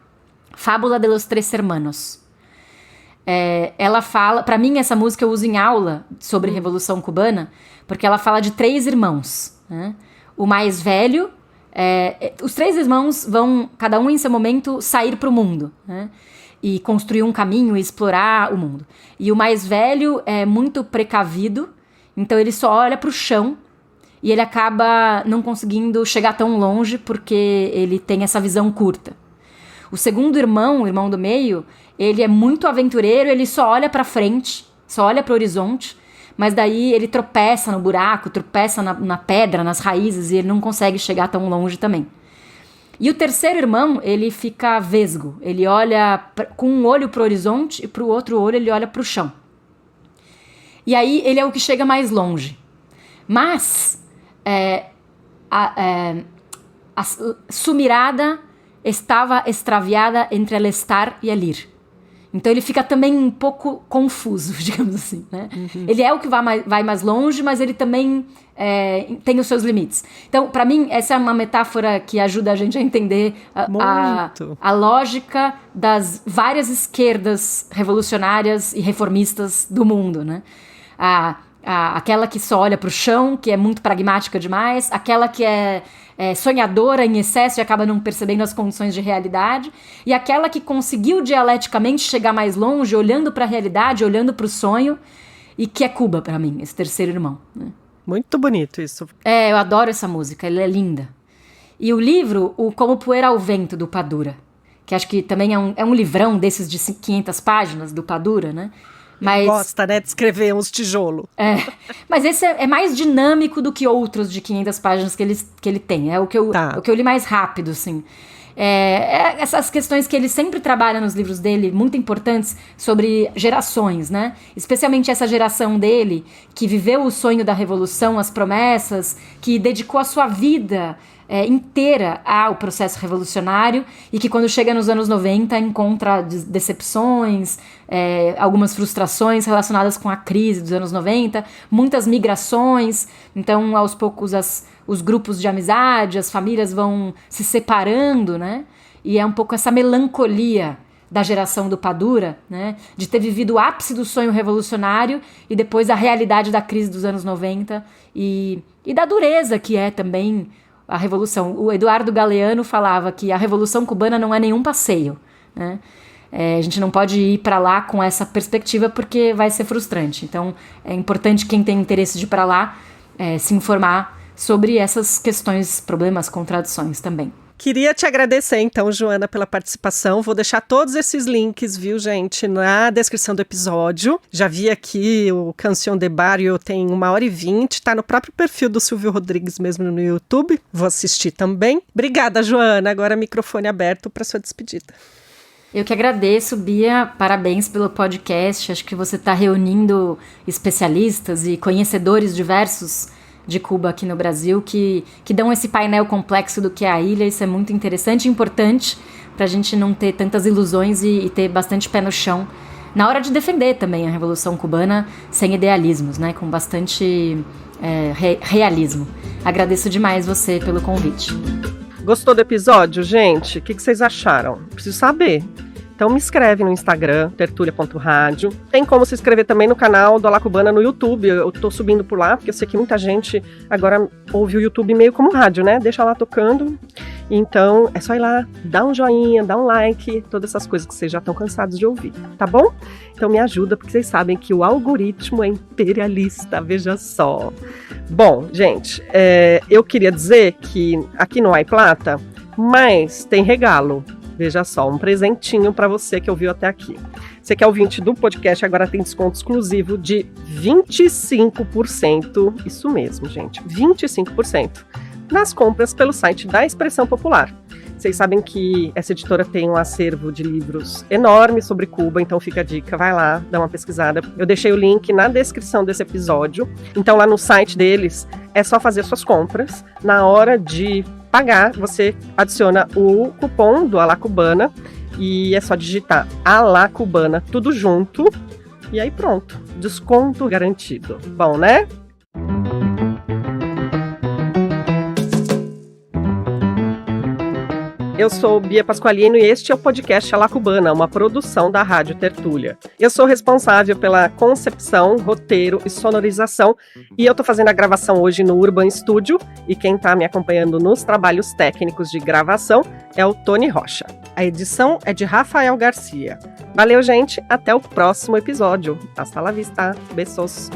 Fábula de los Tres Hermanos. Ela fala... Para mim, essa música eu uso em aula sobre Revolução Cubana, porque ela fala de 3 irmãos, né? O mais velho... os 3 irmãos vão, cada um em seu momento, sair para o mundo, né? E construir um caminho e explorar o mundo. E o mais velho é muito precavido, então ele só olha para o chão e ele acaba não conseguindo chegar tão longe porque ele tem essa visão curta. O segundo irmão, o irmão do meio, ele é muito aventureiro, ele só olha para frente, só olha para o horizonte, mas daí ele tropeça no buraco, tropeça na pedra, nas raízes, e ele não consegue chegar tão longe também. E o terceiro irmão, ele fica vesgo, ele olha com um olho para o horizonte e para o outro olho ele olha para o chão. E aí ele é o que chega mais longe. Mas su mirada estava extraviada entre el estar e el ir. Então ele fica também um pouco confuso, digamos assim, né? Ele é o que vai mais longe, mas ele também tem os seus limites. Então, para mim, essa é uma metáfora que ajuda a gente a entender a lógica das várias esquerdas revolucionárias e reformistas do mundo, né? Aquela que só olha para o chão, que é muito pragmática demais, aquela que é sonhadora em excesso e acaba não percebendo as condições de realidade, e aquela que conseguiu dialeticamente chegar mais longe, olhando para a realidade, olhando para o sonho, e que é Cuba para mim, esse terceiro irmão, né? Muito bonito isso. Eu adoro essa música, ela é linda. E o livro, o Como Poeira ao Vento, do Padura, que acho que também é um livrão desses de 500 páginas do Padura, né? Mas, gosta, né, de escrever uns tijolos. Mas esse é mais dinâmico do que outros de 500 páginas que ele tem. É o que eu li mais rápido, assim. Essas questões que ele sempre trabalha nos livros dele, muito importantes, sobre gerações, né? Especialmente essa geração dele, que viveu o sonho da revolução, as promessas, que dedicou a sua vida inteira ao processo revolucionário e que quando chega nos anos 90 encontra decepções, algumas frustrações relacionadas com a crise dos anos 90, muitas migrações, então aos poucos os grupos de amizade, as famílias vão se separando, né? E é um pouco essa melancolia da geração do Padura, né? De ter vivido o ápice do sonho revolucionário e depois a realidade da crise dos anos 90 e da dureza que é também a revolução. O Eduardo Galeano falava que a Revolução Cubana não é nenhum passeio, né? A gente não pode ir para lá com essa perspectiva porque vai ser frustrante. Então é importante quem tem interesse de ir para lá se informar sobre essas questões, problemas, contradições também. Queria te agradecer, então, Joana, pela participação. Vou deixar todos esses links, viu, gente, na descrição do episódio. Já vi aqui o Canção de Barrio, tem 1h20, tá no próprio perfil do Silvio Rodrigues mesmo no YouTube. Vou assistir também. Obrigada, Joana. Agora microfone aberto para sua despedida. Eu que agradeço, Bia. Parabéns pelo podcast. Acho que você está reunindo especialistas e conhecedores diversos de Cuba aqui no Brasil, que dão esse painel complexo do que é a ilha. Isso é muito interessante e importante para a gente não ter tantas ilusões e ter bastante pé no chão na hora de defender também a Revolução Cubana sem idealismos, né? Com bastante realismo. Agradeço demais você pelo convite. Gostou do episódio, gente? O que vocês acharam? Preciso saber. Então me escreve no Instagram, tertulia.rádio. Tem como se inscrever também no canal do Alá Cubana no YouTube. Eu tô subindo por lá, porque eu sei que muita gente agora ouve o YouTube meio como rádio, né? Deixa lá tocando. Então é só ir lá, dá um joinha, dá um like, todas essas coisas que vocês já estão cansados de ouvir, tá bom? Então me ajuda, porque vocês sabem que o algoritmo é imperialista, veja só. Bom, gente, eu queria dizer que aqui no Ai Plata, mas tem regalo. Veja só, um presentinho para você que ouviu até aqui. Você que é ouvinte do podcast, agora tem desconto exclusivo de 25%, isso mesmo, gente, 25%, nas compras pelo site da Expressão Popular. Vocês sabem que essa editora tem um acervo de livros enorme sobre Cuba, então fica a dica, vai lá, dá uma pesquisada. Eu deixei o link na descrição desse episódio, então lá no site deles é só fazer suas compras. Na hora de pagar, você adiciona o cupom do Alá Cubana e é só digitar Alá Cubana, tudo junto, e aí pronto, desconto garantido. Bom, né? Eu sou Bia Pasqualino e este é o podcast Alá Cubana, uma produção da Rádio Tertúlia. Eu sou responsável pela concepção, roteiro e sonorização e eu tô fazendo a gravação hoje no Urban Studio e quem tá me acompanhando nos trabalhos técnicos de gravação é o Tony Rocha. A edição é de Rafael Garcia. Valeu, gente, até o próximo episódio. Hasta la vista, beijos.